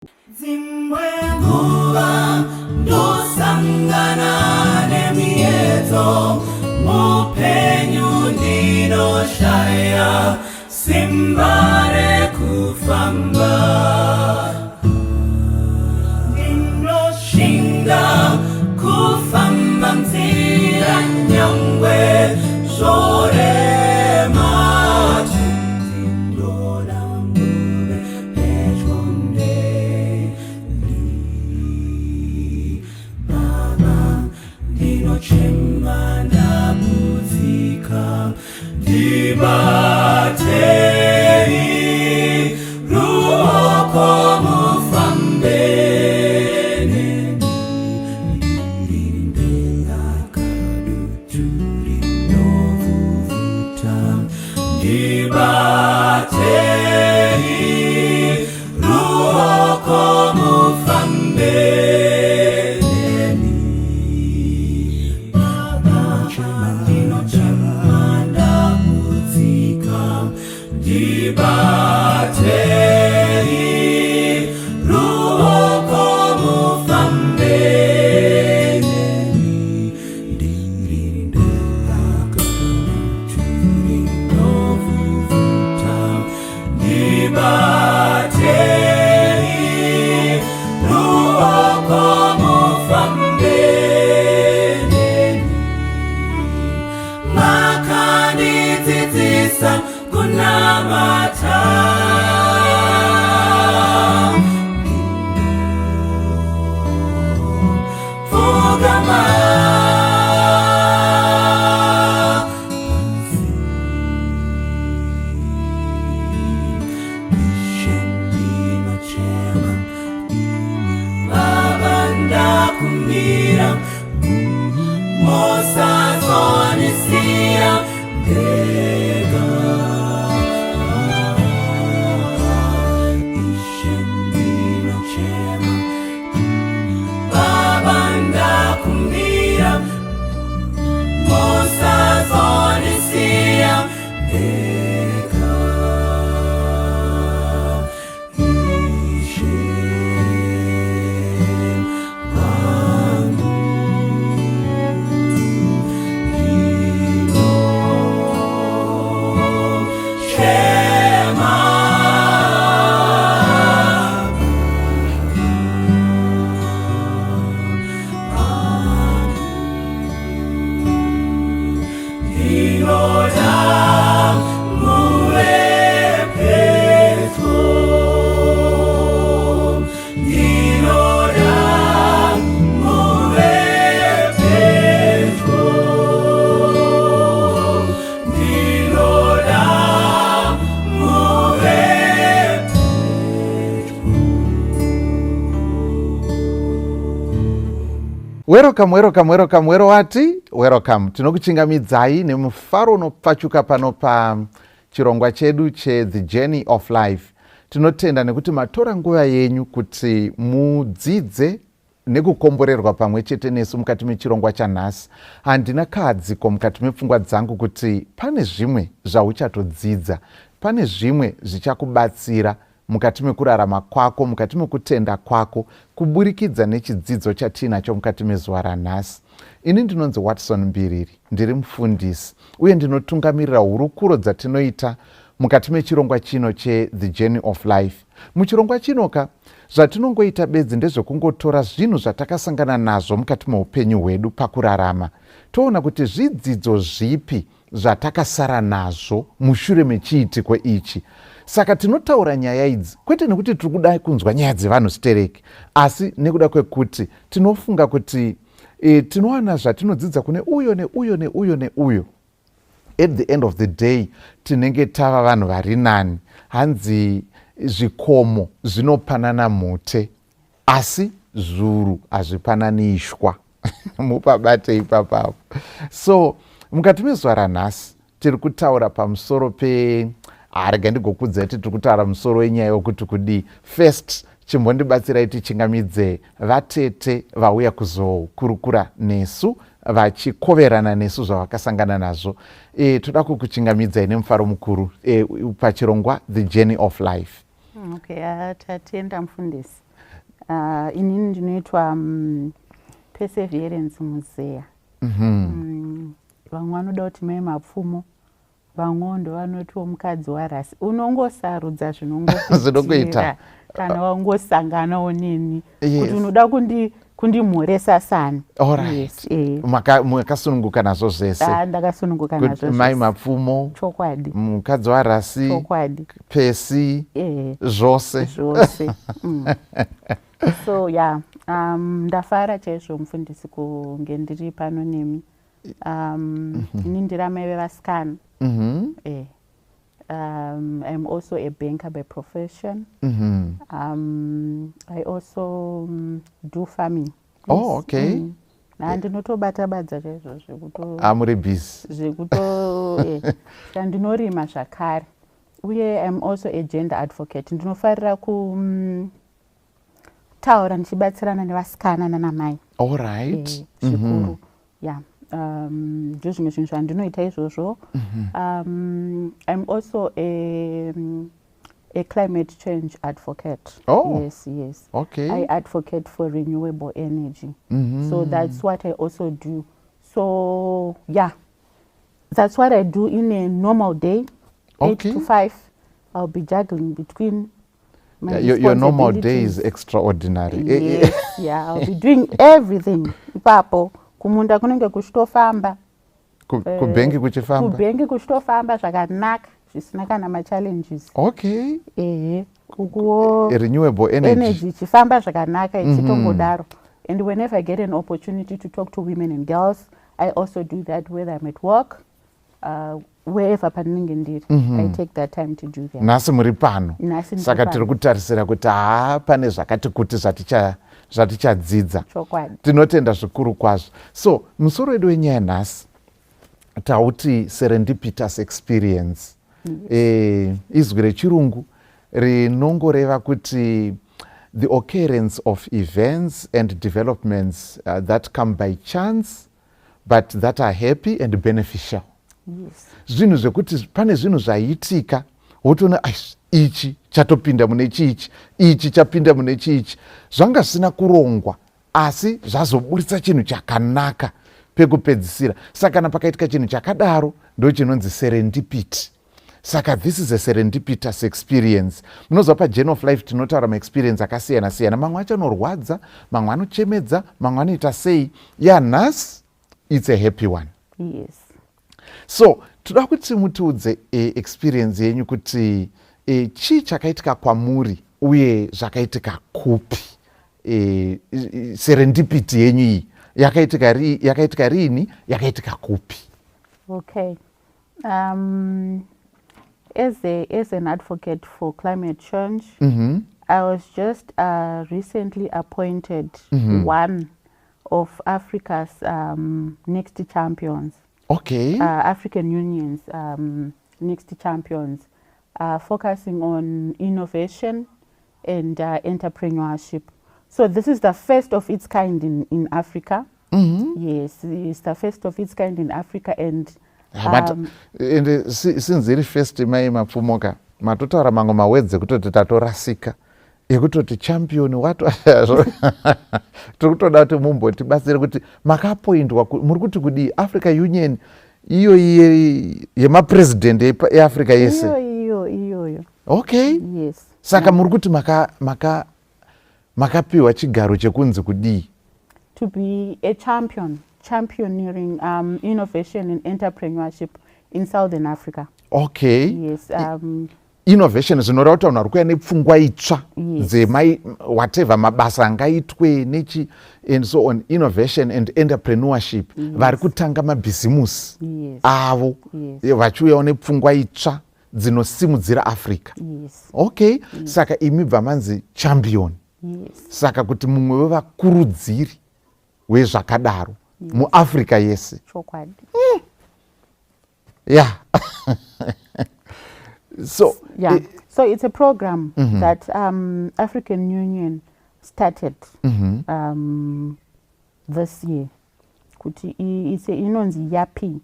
Zimwe nguva ndosangana nemieto mupenyu ndinoshaya simba rekufamba ndinoshinga kufamba nzira nyangwe zorema tindindoda mube pechonde baba ndinochema ndamuzika ndibatei ruoko mufambe Dibatei ruoko mufambeni Baba ndinochemanda muzika Dibatei ruoko mufambeni Dibatei ruoko mufambeni makandidzidzisa kunamata pfugama kumbira mosa zonisia dega ishendino chema babanda kumbira mosa zonisia dega Welcome wati welcome. Tinokuchingamidzai nemufaro unopfachuka pano pa chirongwa chedu The Journey of Life. Tinotenda nekuti matora nguva yenyu kuti mudzidze nekukomborerwa pamwe chete nesu mukati mechirongwa chanhasi. Handina kadziko mukati mepfungwa dzangu kuti pane zvimwe zvauchatodzidza, pane zvimwe zvichakubatsira mukati mekurarama kwako, mukati mekutenda kwako, kuburikidza nechidzidzo chatinacho mukati mezuva ranhasi. Ini ndinonzi Watson Mbiriri, ndiri mufundisi uye ndinotungamirira hurukuro dzatinoita mukati mechirongwa chino The Journey of Life. Muchirongwa chinoka zvatinongoita bedzi ndezvekungotora zvinhu zvatakasangana nazvo mukati meupenyu hwedu pakurarama, toona kuti zvidzidzo zvipi zvatakasara nazvo mushure mechiitiko ichi. Saka tinotaura nyaya idzi kwete nekuti tiri kuda kunzwa nyaya dzevanhu stereki, asi nekuda kwekuti tinofunga kuti tinowana zvatinodzidza kune uyo neuyo neuyo neuyo. At the end of the day tinenge tava vanhu vari nani. Hanzi zvikomo zvinopanana mhute asi zuru hazvipanani ishwa. Mupabate ipapapo. So mukati mezuva ranhasi tiri kutaura pamusoro rega ndigokudzai tiri kutaura musoro wenyaya yokuti kudii. First, chimbondibatsirai tichingamidze vatete vauya kuzokurukura nesu vachikoverana nesu zvavakasangana nazvo. Toda kukuchingamidzai nemufaro mukuru pachirongwa The Journey of Life. Okay, tatenda mufundisi. inini ndinoitwa perseverance muzeya. Vamwe vanoda kuti mai mapfumo, vamwe ndo vanotiwo mukadzi warasi. Unongosarudza zvinongokuitira kana wangosanganawo neni kuti unoda kundimhoresa sani. Alright. Yes, makasununguka nazvo zvese. Ndakasununguka nazvo zvese. Mai mapfumo, chokwadi, mukadzi warasi, chokwadi, pesi, zvose. So yeah, ndafara chaizvo mufundisi kunge ndiri pano nemi. Ini ndiramai vevasikana. I'm also a banker by profession. I also do farming. Oh, okay. Ndinotobata badza chaizvo zvekuto amuri busy. Zvekuto ndinorima zvakare. Uye I'm also a gender advocate. Ndinofarira kutaura ndichibatsirana nevasikana nanamai. All right. Zvikuru. Yeah. Ndizvo zvimwe zvinhu zvandinoita izvozvo. I'm also a climate change advocate. Oh. Yes. Okay. I advocate for renewable energy. So that's what I also do. So yeah, that's what I do in a normal day. 8 to 5. I'll be juggling between my your normal day is extraordinary. Yes, yeah, I'll be doing everything. Ipapo kumunda kunenge kuchitofamba. Kubengi kuchifamba. Kubengi kuchitofamba zvakanaka zvisina kana ma-challenges. Okay. Kukuwo renewable energy ichifamba zvakanaka ichitongodaro. And whenever I get an opportunity to talk to women and girls, I also do that whether I'm at work, wherever panenge ndiri. I take that time to do that. Nasi muri pano. Saka tiri kutarisira kuti pane zvakati kuti zvatichadzidza. Tinotenda zvikuru kwazvo. So musoro wedu wenyaya nhasi tauti serendipitous experience. Izwi rechirungu rinongoreva kuti the occurrence of events and developments that come by chance but that are happy and beneficial. Zvinhu zvekuti pane zvinhu zvaiitika wotoona ichi chatopinda mune chichi, ichi chapinda mune chichi, zvanga zvisina kurongwa asi zvazoburitsa chinhu chakanaka pekupedzisira. Saka kana pakaitika chinhu chakadaro ndo chinonzi serendipity. Saka this is a serendipitous experience. Munozwa pajourney of life tinotaura maexperience akasiyana siyana. Mamwe acho anorwadza, mamwe anochemedza, mamwe anoita sei. Nhasi it's a happy one. Yes. So toda kuti mutiudze experience yenyu kuti chii chakaitika kwamuri uye zvakaitika kupi. Serendipity yenyu iyi yakaitika rini, yakaitika kupi. Okay. As an advocate for climate change, I was just recently appointed one of Africa's next champions. Okay. African Union's next champions, focusing on innovation and entrepreneurship. So this is the first of its kind in Africa. Yes, it's the first of its kind in Africa. And since iri first mai mapfumoka matotaura mamwe mawedze kutoti tatorasika ekutoti champion watu tiri kutoda kuti mumbotibatsire kuti makapoindwa muri kuti kudii Africa Union iyo yemapresident eAfrica yese. Iyo. Okay. Yes. Saka muri kuti makapiwa chigaro chekunzi kudii? To be a championeering innovation and entrepreneurship in Southern Africa. Okay. Yes. Innovation zvinoreva kuti vanhu vari kuuya nepfungwa itsva whatever mabasa angaitwe nechi and so on. Innovation and entrepreneurship vari kutanga mabhizimusi avo vachiuyawo nepfungwa itsva dzinosimudzira Africa. Okay. Saka imi bva manzi champion. Saka kuti mumwe wevakurudziri wezvakadaro muAfrica yese. Chokwadi. Yeah. So it's a program that African Union started this year. Kuti inonzi YAPI,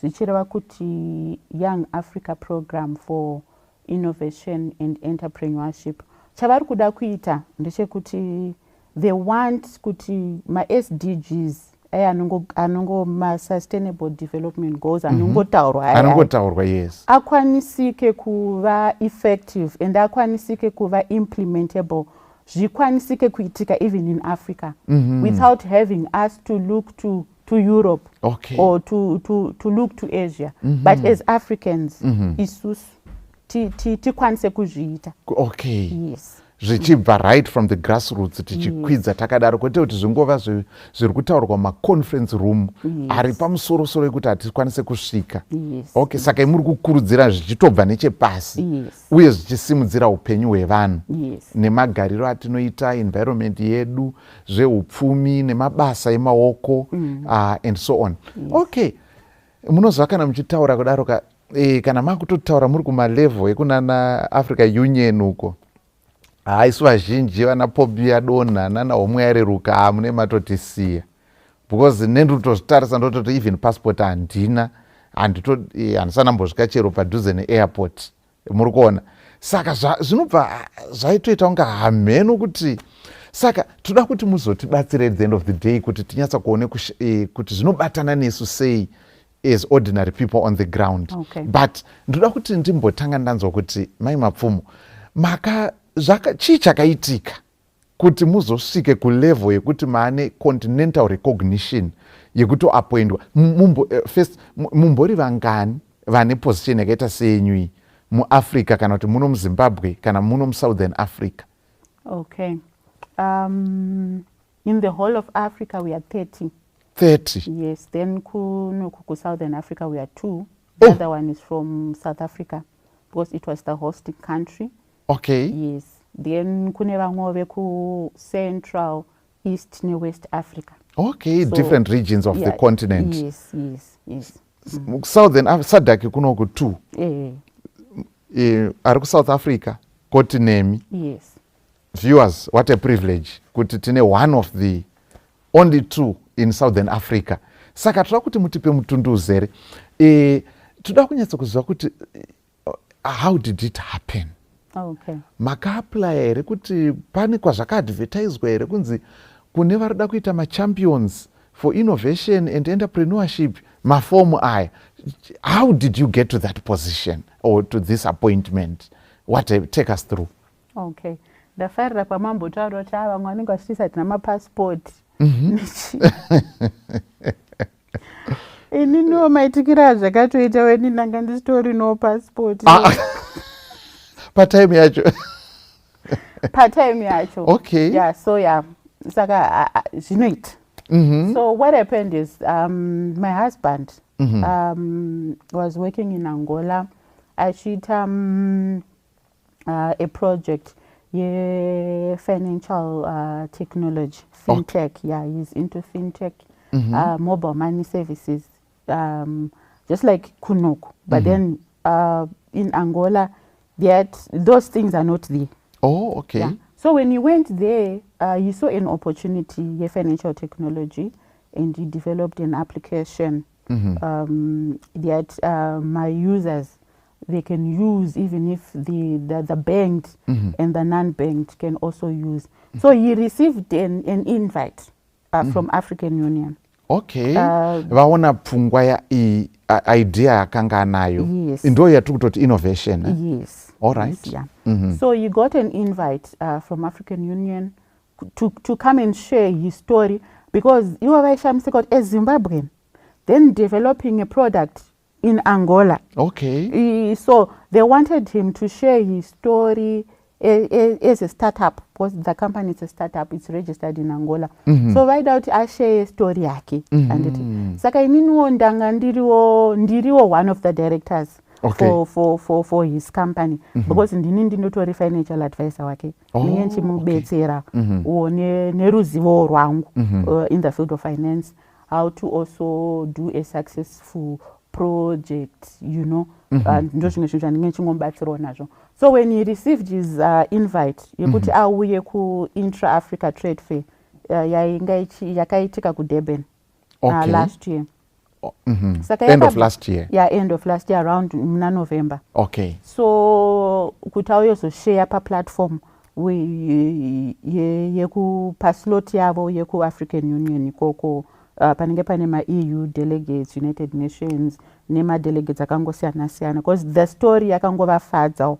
zvichireva kuti Young Africa Program for Innovation and Entrepreneurship. chavari kuda kuita ndechekuti they want kuti ma-SDGs anongo ma-sustainable development goals anongotaurwa yes akwanisike kuva effective and akwanisike kuva implementable, zvikwanisike kuitika even in Africa without having us to look to Europe or to look to Asia. But as Africans, isusu tikwanise kuzviita. Yes. Zvichibva right from the grassroots tichikwidza takadaro kwete kuti zvingova zviri kutaurwa maconference room ari pamusoro-soro ekuti hatikwanise kusvika. Saka muri kukurudzira zvichitobva nechepasi uye zvichisimudzira upenyu hwevanhu nemagariro atinoita, environment yedu, zveupfumi nemabasa emaoko and so on. Munozva kana muchitaura kudaro kana makutotaura muri kumalevel ekunana Africa Union uko, isu vazhinji vana Pobi Adona nana homwe yareruka mune matotisiya because nendotozvitarisa ndototi even passport handina, handisanambosvika chero padhuze neairport, muri kuona. Saka zvinobva zvaitoita kunga hamheno kuti saka toda kuti muzotibatsire at the end of the day kuti tinyatsa kuone kuti zvinobatana nesu sei as ordinary people on the ground. But ndoda kuti ndimbotanga ndanzwa kuti mai Mapfumo chii chakaitika kuti muzosvike kulevel yekuti maane continental recognition yekutoappointwa. First mumbori vangani vane position yakaita seyenyui muAfrica, kana kuti muno muZimbabwe kana muno muSouthern Africa? In the whole of Africa we are 30. Yes, then Southern Africa we are 2. The other one is from South Africa because it was the hosting country. Yes. Then kune vamwe veku Central, East ne West Africa. So, different regions of the continent. Yes. Southern SADC kunoku 2. Ari ku South Africa koti nemi. Yes. Viewers, what a privilege kuti tine one of the only 2 in Southern Africa. Saka toda kuti mutipe mutunduzere. Toda kunyatsa kuziva kuti how did it happen? Maka-apply here kuti pane kwazvaka-advertiswa here kunzi kune varida kuita ma-champions for innovation and entrepreneurship mafomu aya. How did you get to that position or to this appointment? Take us through. Ndafarira pamambotaura kuti vamwe vanenge vachitiisa namapassport. Ininiwo maitikira zvakatoita weni ndanga ndisitori no passport. Part-time yacho. Saka zvinoita. So what happened is my husband was working in Angola. Achiita a project financial technology, fintech. He's into fintech, mobile money services, just like Kunoko. But then in Angola, those things are not there. So when he went there, he saw an opportunity, financial technology, and he developed an application that my users, they can use even if the banked and the non-banked can also use. So he received an invite from African Union. Vaona pfungwa ya idea yakanga nayo. Ndo yatukutoti innovation. So he got an invite from African Union to come and share his story, because you are a Zimbabwean, then developing a product in Angola. So they wanted him to share his story as a startup, because the company is a startup, it's registered in Angola. So why don't I share a story yake? Saka ininiwo ndanga ndiriwo one of the directors for his company, because ndini ndinotori financial advisor wake. Niye nchimubetsera neruzivo rwangu in the field of finance, how to also do a successful project, ndo zvimwe zvinhu zvandinge nchingombatsirawo nazvo. So when he received his invite yekuti auye ku Intra-Africa Trade Fair yakaitika kuDurban last year. End of last year? End of last year, around November. So kuti auyozoshare paplatform yekupaslot yavo yeku-African Union ikoko panenge pane ma-EU delegates, United Nations nema-delegates akangosiyana-siyana because the story yakangovafadza.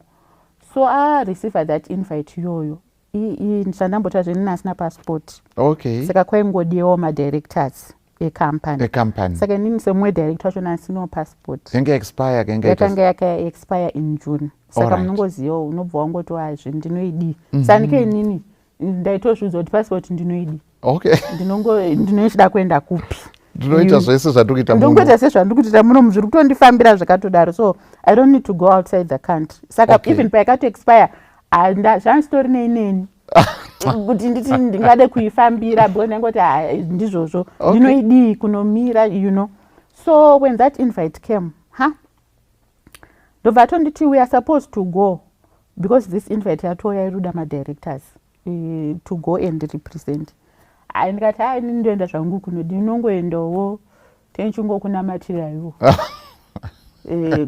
So I received that invite iyoyo. Ndichandambota zvenini asina passport. Okay. Saka kwaingodiwa ma-directors e-company. Saka inini semumwe director wacho asino passport. Yakanga expire yakanga yaka-expire in June. Saka munongoziva unobva wangoti zvinhu ndinoidi. Sandike inini ndaitozviudza kuti passport ndinoidi. Okay. Ndinochida kuenda kupi. Ndinoita zvese zvatikuita muno. Ndingoita zvese zvandikuita muno zviri kutondifambira zvakatodaro. So I don't need to go outside the country. Saka even paikato expire zvanditori neineni. Kuti nditi ndingade kuifambira because ndangoti ndizvozvo ndinoidi kunomira, you know. So when that invite came, ndobva tonditi we are supposed to go because this invite yatoya iruda ma-directors to go and represent. Ndikati ndindoenda zvangu kunodi ndinongoendawo tenchungokunamatira ivo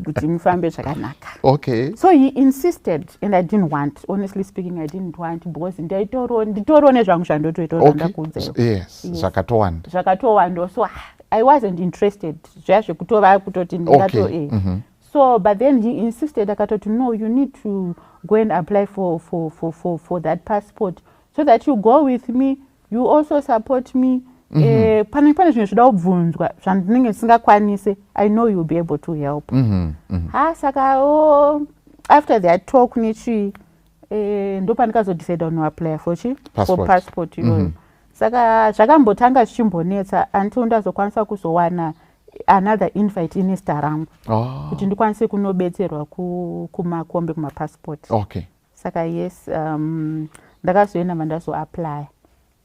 kuti mufambe zvakanaka. Okay. So he insisted and I didn't want, honestly speaking I didn't want because nditoriwo nezvangu zvandotoitora ndakuudza. Yes, zvakatowanda. Zvakatowanda. So I wasn't interested. Zvaya zvekutova kutoti ndingato So but then he insisted akatoti no, you need to go and apply for that passport so that you go with me, you also support me. Pane zvinhu zvida kubvunzwa zvandinenge ndisingakwanise. I know you'll be able to help. Saka after that talk nichi ndopandikazodecide unoapply for passport iyoyo. Saka zvakambotanga zvichimbonetsa until ndazokwanisa kuzowana another invite inesta rangu kuti ndikwanise kunobetserwa kumakombe kumapassport. Okay. Saka yes, ndakazoenda mandazoapply.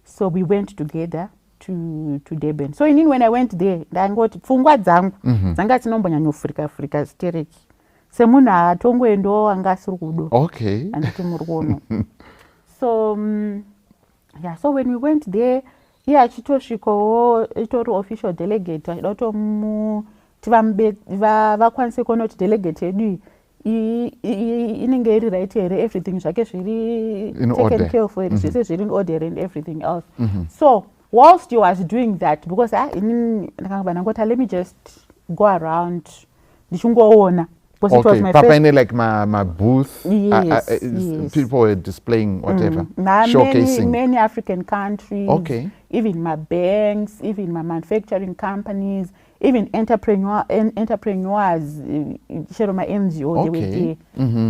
So we went together to Durban. So inini when I went there ndangoti pfungwa dzangu dzanga dzinombonyanyofurika zitereki semunhu atongoendawo anga asiri kudo. Okay. Anditi muri kuona. So yeah, so when we went there iye achitosvikawo itori official delegate achida kuti vakwanise kuona kuti delegate yedu inenge iri right here, everything zvake zviri taken care of, zvese zviri in order and everything else. So whilst he was doing that, because let me just go around ndichungoona. Okay, Papa in like my booth. Yes, people were displaying whatever, showcasing many African countries. Okay. Even my banks, even my manufacturing companies, even entrepreneurs, share my NGO. Okay. They were there.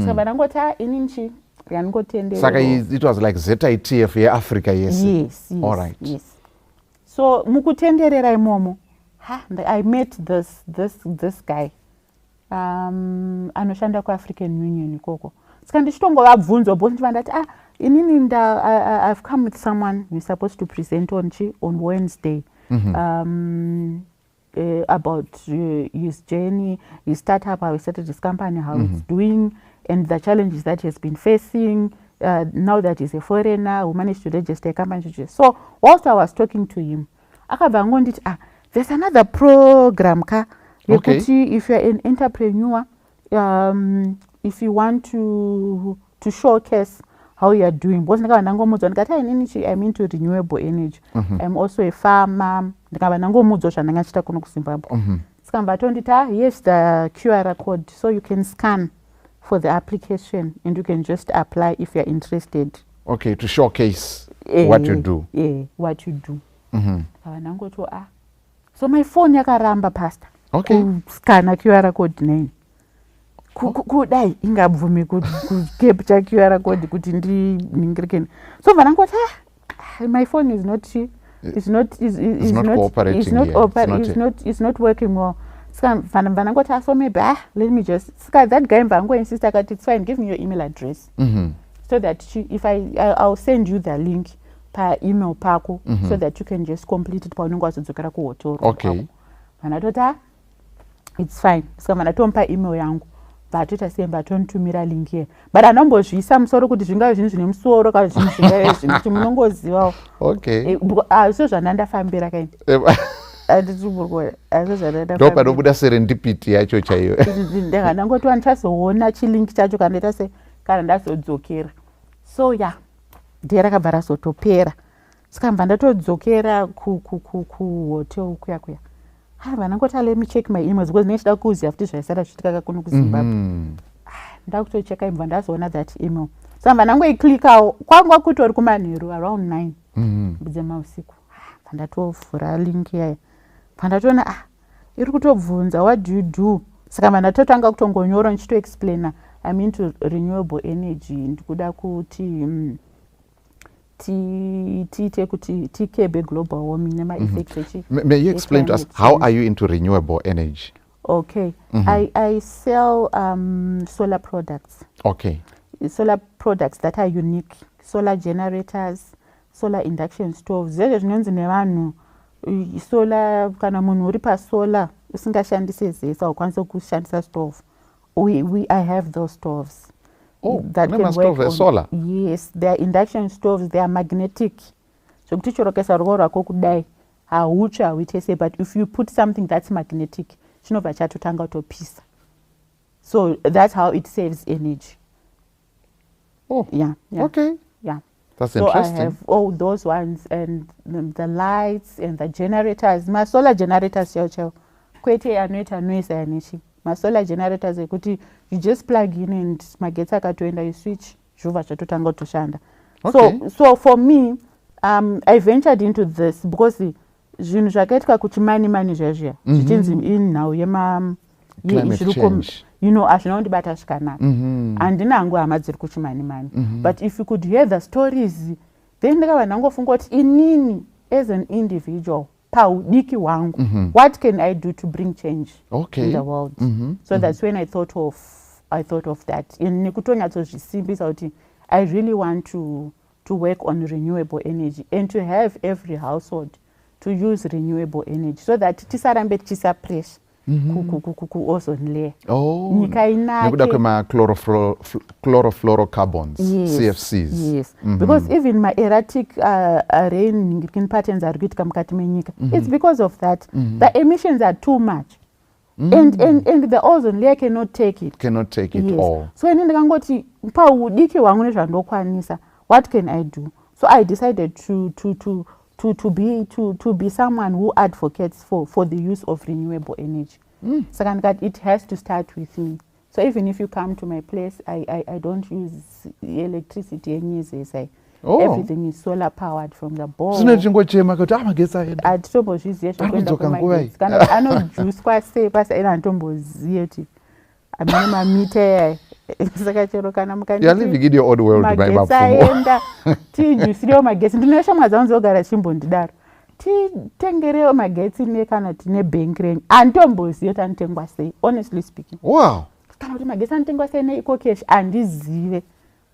So banangota ininchi yangotenderera. Saka it was like ZITF here Africa, yes. Yes. All right. Yes. So mukutenderera imomo, I met this guy. Anoshanda ku-African Union ikoko. Saka ndichitongovabvunzwa because ndivandati inini I've come with someone who's supposed to present on Wednesday about his journey, his startup, how he started his company, how it's doing, and the challenges that he has been facing. Now that he's a foreigner who managed to register a company. So whilst I was talking to him, akabva ngonditi there's another program if you're an entrepreneur, if you want to showcase how you are doing, because I'm into renewable energy. I'm also a farmer. Yes, the QR code, so you can scan for the application and you can just apply if you're interested. Okay, to showcase what you do. Yeah, what you do. So my phone yakaramba, Pastor. Okay. Scanner QR code name. Kudai ingabvumi capture QR code kuti ndiningirikeni. So vanangoti my phone is not working well. Vanangoti so maybe let me just that guy vango insist it's fine, give me your email address. So that I'll send you the link per email pako so that you can just complete it paunenge wazodzokera kuhotoro. Okay. Vanatota it's fine. Saka vanatompa email yangu vatota semba tontumira link here. But anambozvisa musoro kuti zvingave zvinhu zvine musoro kana zvinhu zvingave zvinhu kuti munongozivawo. Okay. So zvandandafambira kaini. Ndopanobuda serendipity yacho chaiyo. Ndangoti ndichazoona chilink chacho kana ndazodzokera. so yeah, day rakabva razotopera. Saka mbva ndatodzokera kuhotel kuya kuya. Vanangoti let me check my emails because nechida kuziva futi zvaisara zvichiitika kuno kuZimbabwe. Ndakutocheka ibva ndazoona that email. Saka mbva nangoiklikawo kwanga kutori kumanheru around 9 dzemausiku. Mbva ndatovhura link yaya. Mbva ndatoona iri kutobvunza what do you do. Saka mbva ndatotanga kutongonyora ndichitoexplaina I'm into renewable energy. Ndikuda kuti tiite kuti tikebe global warming nema-effects. May you explain to us how are you into renewable energy? Okay. I sell solar products. Okay. Solar products that are unique. Solar generators, solar induction stoves. Zvezvo zvinonzi nevanhu solar kana munhu uri pasolar usingashandise zesa ukwanise kushandisa stove. I have those stoves. That can work on solar. Yes, they are induction stoves. They are magnetic. So kuti chorokesa ruoko rwako kudai hautsva hauitese, but if you put something that's magnetic chinobva chatotanga kutopisa. So that's how it saves energy. Yeah. Okay. Yeah. That's so interesting. I have all those ones and the lights and the generators. My solar generators kwete anoita noise yanechi. My solar generators ekuti you just plug in and magetsi akatoenda you switch zvuva zvatotanga kutoshanda. So for me I ventured into this because zvinhu zvakaitika kuti mani zvezvia zvichinzi inhau climate change. Hazvina kundibata zvakanaka. Handina hangu hama dziri kuchimani. But if you could hear the stories then ndakabva ndangofunga kuti inini as an individual paudiki hwangu what can I do to bring change in the world. So that's when I thought of that. Nekutonyatsodzisimbisa kuti I really want to work on renewable energy and to have every household to use renewable energy so that tisarambe tichisa pressure ku-ozone layer. Nyika inake. Nekuda kwema chlorofluorocarbons, CFCs. Yes. Because even my erratic rain patterns are kuitika mukati menyika. It's because of that. The emissions are too much. And the ozone layer cannot take it. Cannot take it all. So ini ndikangoti paudiki hwangu nezvandokwanisa, what can I do? So I decided to be someone who advocates for the use of renewable energy. Saka ndikati it has to start with me. So even if you come to my place, I don't use electricity yenyezesa. Everything is solar powered from the ball. Sinochingochema kuti magetsi aenda. Atitomboziye zvokuenda kumagetsi. Kana anojuswa sei pasi ina antomboziye kuti amene mamita yaya. Saka chero kana mukandi. You are living in your own world by mapfumo. Magetsi aenda tijusire magetsi. Ndinoshamwa dzangu dzogara chimbondidaro. Titengerewo magetsi nekana tine bank renyu. Antomboziye kuti anotengwa sei, honestly speaking. Wow. Kana kuti magetsi anotengwa sei neiko cash andizive.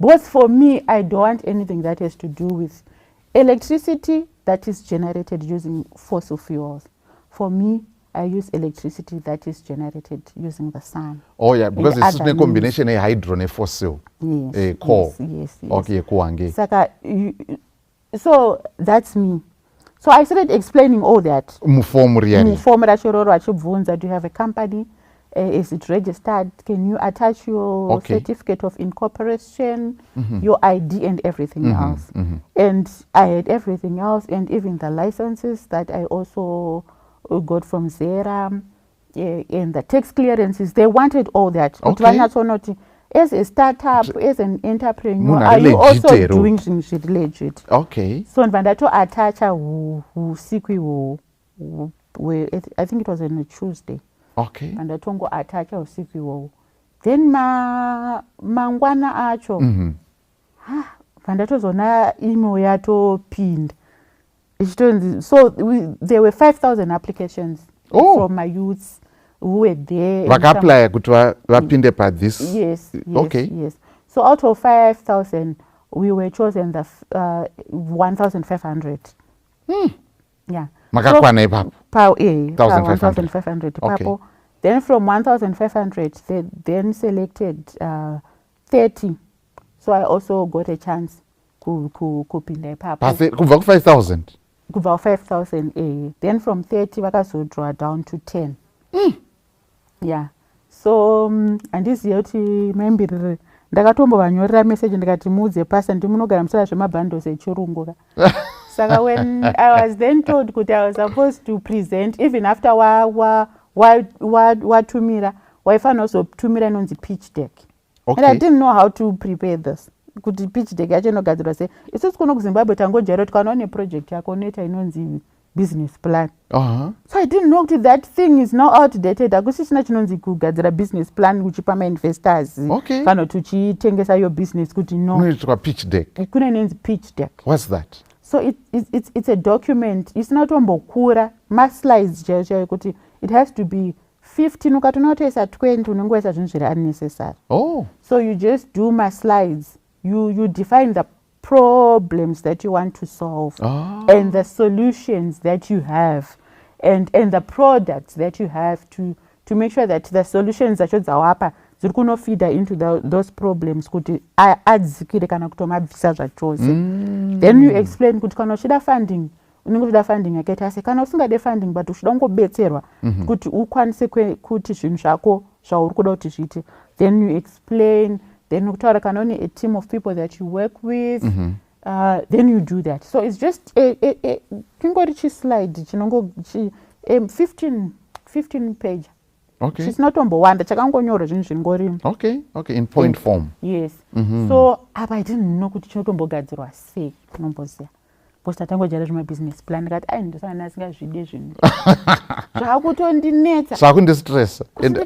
Both for me, I don't want anything that has to do with electricity that is generated using fossil fuels. For me, I use electricity that is generated using the sun. Oh yeah, because it's a combination of hydro and fossil. Yes. Coal. Yes. Okay, kuange. Saka, so that's me. So I started explaining all that. Mufomu really. Mufomu rachororo achibvunza, do you have a company? Is it registered? Can you attach your certificate of incorporation, your ID and everything else? And I had everything else and even the licenses that I also got from Zera and the tax clearances. They wanted all that. As a startup, as an entrepreneur, are you also doing things legit? Okay. So Vandato attacha I think it was on a Tuesday. Okay. And atongo attacha usiku iwowo. Then mangwana acho. Vandatozona email yatopinda. So there were 5,000 applications from my youths who were there. Vaka-apply kuti vapinde pa this? Yes. Okay. Yes. So out of 5,000, we were chosen the 1,500. Yeah. Makakwana ipapo? 1,500 ipapo. Then from 1,500, they then selected 30. So I also got a chance kupinda ipapo. Kubva ku 5,000? Kubva 5,000. Then from 30, vakazodraw down to 10. Yeah. So, andiziye kuti maimbirire ndakatombovanyorera message ndikati muudze pastor ndimunogara musara zvemabundles echirungu ka saka when I was then told kuti I was supposed to present even after watumira waifanira kuzotumira inonzi pitch deck. Okay. And I didn't know how to prepare this kuti pitch deck yacho inogadzirwa sei. Isusu kuno kuZimbabwe tangojaira kuti kana une project yako unoita inonzi business plan. So I didn't know that that thing is now outdated. Akusisina chinonzi kugadzira business plan kuchipa investors. Okay. Kana tuchitengesa your business kuti no. Unoitwa pitch deck. Kuna inonzi pitch deck. What's that? So it's a document. It's not tombokura slides chaiyo kuti it has to be 15 ukatona kutoisa 20 unongoisa zvinhu zviri unnecessary. Oh. So you just do my slides. You define the problems that you want to solve and the solutions that you have and the products that you have to make sure that the solutions that you dzawapa ziri kunofeeder into those problems kuti adzikire kana kutomabvisa zvachose. Then you explain kuti kana uchida funding unenge uchida funding yakaita sei, kana usingade funding but uchida kungobetserwa kuti ukwanise kuti zvinhu zvako zvauri kuda kuti zviite. Then you explain. Then ukutaura kana une a team of people that you work with. Then you do that. So it's just kingori chislide chinongo 15 page. Okay. It's not tombowanda chakangonyora zvinhu zvingorimo. Okay. In point form. Yes. So apa I didn't know kuti chinotombogadzirwa sei kunomboziya. Posta tangojaira business plan ndikati ai ndosana asingazvide zvinhu. Zvakutondinetsa. Zvakundistress and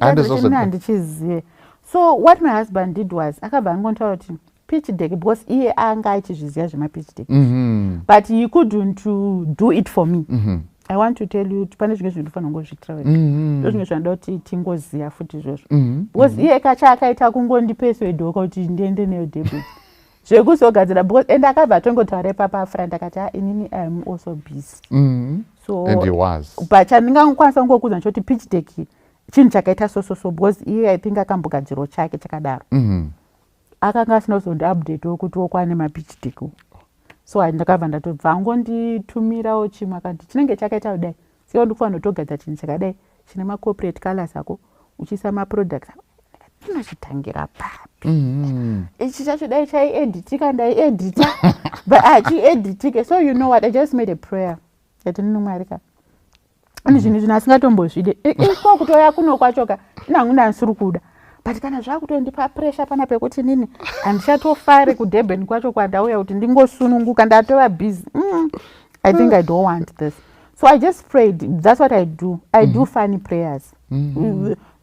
handichizive. So what my husband did was akabva angontaura kuti pitch deck because iye anga achizviziva zvemapitch deck. But he couldn't do it for me. I want to tell you pane zvimwe zvinhu tofanira kungozviitira wega. Ndozvimwe zvanoda kuti tingoziya futi izvozvo. Because iye kacha akaita kungondiperswade kuti ndiende neyo debit. Zvekuzogadzira because and akabva atongotaura ipapa afront akati inini I am also busy. So and he was. But chandingakwanisa kungokuudza kuti pitch deck chinhu chakaita so because iye I think akambogadzirawo chake chakadaro. Akanga asina kuzondiupdate wokuti wokwane mapitch deck. So ndakabva ndatobva angonditumirawo chimwe akati chinenge chakaita kudai sika ndikufanira kutogadzira chinhu chakadai chine macorporate colors ako uchiisa maproducts ako tinochitangira papi. Ichi chacho dai chaieditika ndaiedita but hachieditike. So you know what, I just made a prayer that ndinomwarika ane zvinhu zvino asingatombozvide iko kutoya kuno kwachoka nangu ndansiri kuda but kana zvakutondipa pressure pana pekuti nini handichatofare kuDurban kwacho kwandauya kuti ndingosununguka ndatova busy. I think I don't want this. So I just prayed. That's what I do. I do funny prayers.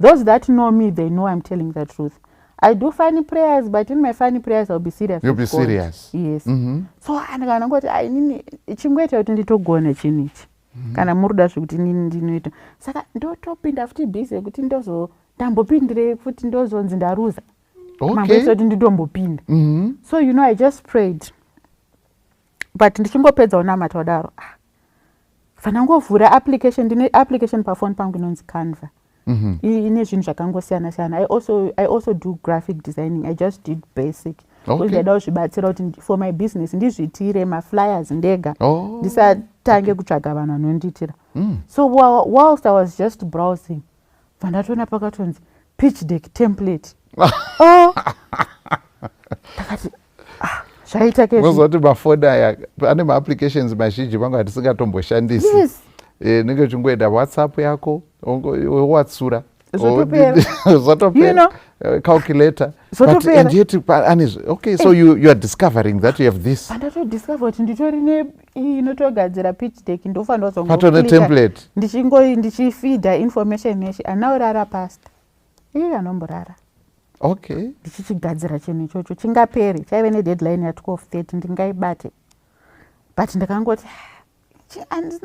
Those that know me, they know I'm telling the truth. I do funny prayers, but in my funny prayers I'll be serious. You'll be serious. Yes. So andikanangoti nini chingwete kuti nditogona chinichi kana muruda zvekuti nini ndinoita saka ndotopinda futi busy kuti ndambopindire futi ndozonzi ndaruza. Okay. Kuti nditombopinda. So you know I just prayed. But ndichingopedza unamata wadaro fanira ngovhura application ndine application pafoni pangu inonzi Canva. Ine zvinhu zvakangosiyana siyana. I also do graphic designing. I just did basic. Okay. Ndida kuzvibatsira kuti for my business ndizviitire maflyers ndega ndisatange kutsvaga vanhu vanondiitira. So whilst I was just browsing vandatoona pakatonzi pitch deck template. Takati zvaita ke wozoti mafoda aya ane maapplications mazhinji vangu hatisingatomboshandisi. Yes. Nenge uchingoenda WhatsApp yako watsura Zotopera. You know? Calculator. Zotopera. And yet, okay, so you are discovering that you have this. And I discovered nditorine inotogadzira pitch deck ndofanira patone template. Ndichifeeda information yeshi anaurara pasta. Anomborara. Okay. Ndichichigadzira chinhu ichocho chingaperi chaive nedeadline ya 12:30 ndingaibate. But ndakangoti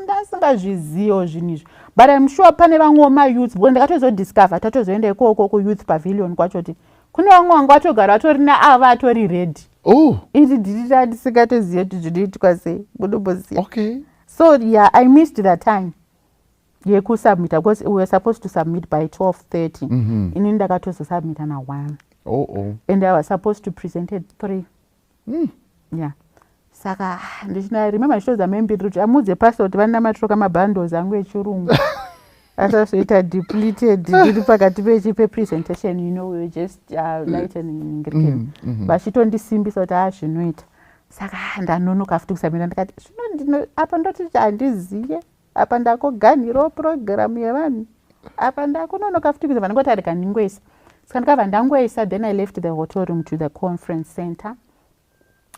ndasingazvizivo zvinhu izvi. But I'm sure pane vamwe mayouth because ndakatozodiscover tatozoenda ikoko kuyouth pavilion kwacho kuti kune vamwe vanga vatogara vatorina ava atori ready. Iti ndiri ndisingatozive kuti zvinoitwa sei munomboziva. Okay. So yeah, I missed the time yekusubmit because we were supposed to submit by 12:30. Inini ndakatozosubmita na1. And I was supposed to present at 3. Yeah. Saka ndichinai remember shows amembiri kuti amudze pastor kuti vana matroka mabundles angu echirungu. asazvoita depleted ndiri pakati pepresentation, we were just lightening ngirikeni, vachitondisimbisa kuti zvinoita. Saka ndanonoka futi kusamira ndikati apa ndotiti handiziye, apa ndakoganhirawo program yevanhu, apa ndakunonoka futi kuziva ndingotarika ndingoisa. Saka ndikabva ndangoisa, then I left the hotel room to the conference center.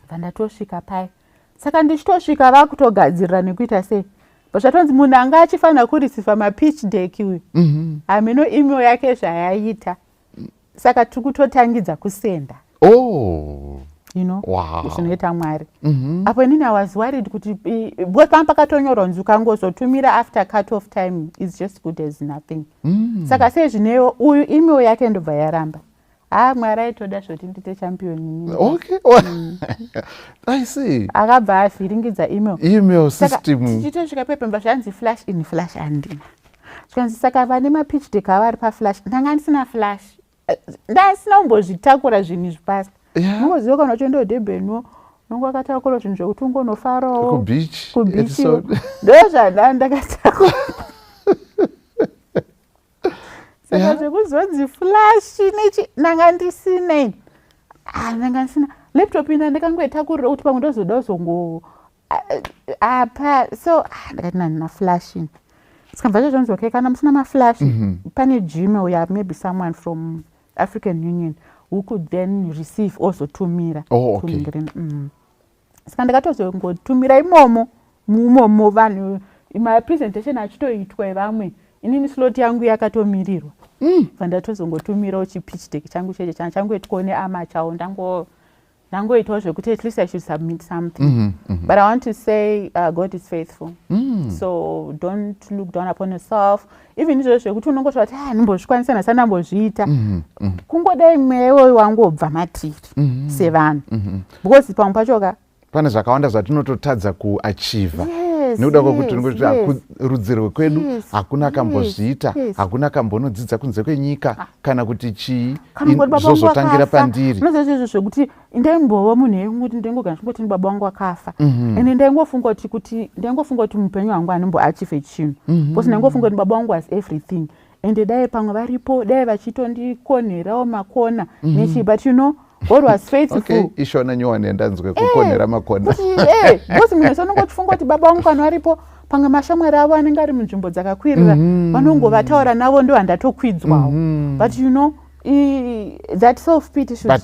Vandatosvika pai. Saka ndichitosvika vakutogadzirira nekuita sei. Zvatonzi munhu anga achifanira kurisiva mapitch deck uyu. Hameno email yake zvayaita. Saka tikutotangidza kusenda. Wow. Zvinoita Mwari. Apo inini I was worried kuti because pamba pakatonyorwa nzi ukangozotumira after cut off time is just good as nothing. Saka sezvinewo uyu email yake ndobva yaramba. Mwari aitoda zvoti ndite champion. Okay. I see. Akabva avhiringidza email system. Tichitosvika pepemba zvanzi flash in flash handina. Zvikanzi saka vane mapitch deck avari paflash. Ndanga ndisina flash. Ndasina kumbozvitakura zvinhu zvipasa. Mungoziva kana uchienda kuDurban nongo akatakura zvinhu zvekuti ungonofarawo kubeach. Ndozvandakatakura. Saka zvekuzonzi flash nanga ndisina. Nanga ndisina. Laptop ina ndakangoitakurira kuti pamwe ndozoda uzongo apa. So ndakati ndina flash. Sikamva zvonzi okay kana musina maflash pane Gmail ya maybe someone from African Union who could then receive also tumira. Okay. Saka ndakatozongotumira imomo vanhu my presentation achitoitwa vamwe inini slot yangu yakatomirirwa. Vandatozongotumirawo chipitch deck changu cheche changoitwa neamachawo ndangoitawo zvekuti at least I should submit something. But I want to say God is faithful. So don't look down upon yourself. Even izvo zvekuti unongosva kuti ndimbozvikwanisa nhasi ndambozviita. Kungodai mwewo wangobva matiri sevanhu. Because pamwe pachoka pane zvakawanda zvatinototadza kuachieva. Nekuda kwekuti rudzi rwekwedu hakuna kambozviita, hakuna kambonodzidza kunze kwenyika kana kuti chii zvozotangira pandiri. Unozozvo zvekuti ndaimbova munhu kuti ndaingogara ndingoti baba vangu akafa. Ende ndaingofunga kuti mupenyu wangu handimboachieve chinhu. Because ndaingofunga kuti baba vangu was everything. Ende dai pamwe varipo dai vachitondikonherawo makona nechi, but God was faithful. Okay, ishona nyuwane ndanzwe kukonhera makona. Because munhu sanongochifunga kuti baba vangu kana varipo pamwe mashamwari avo anenge ari munzvimbo dzakakwirira vanongovataura navo ndo handatokwidzwawo. But that self-pity should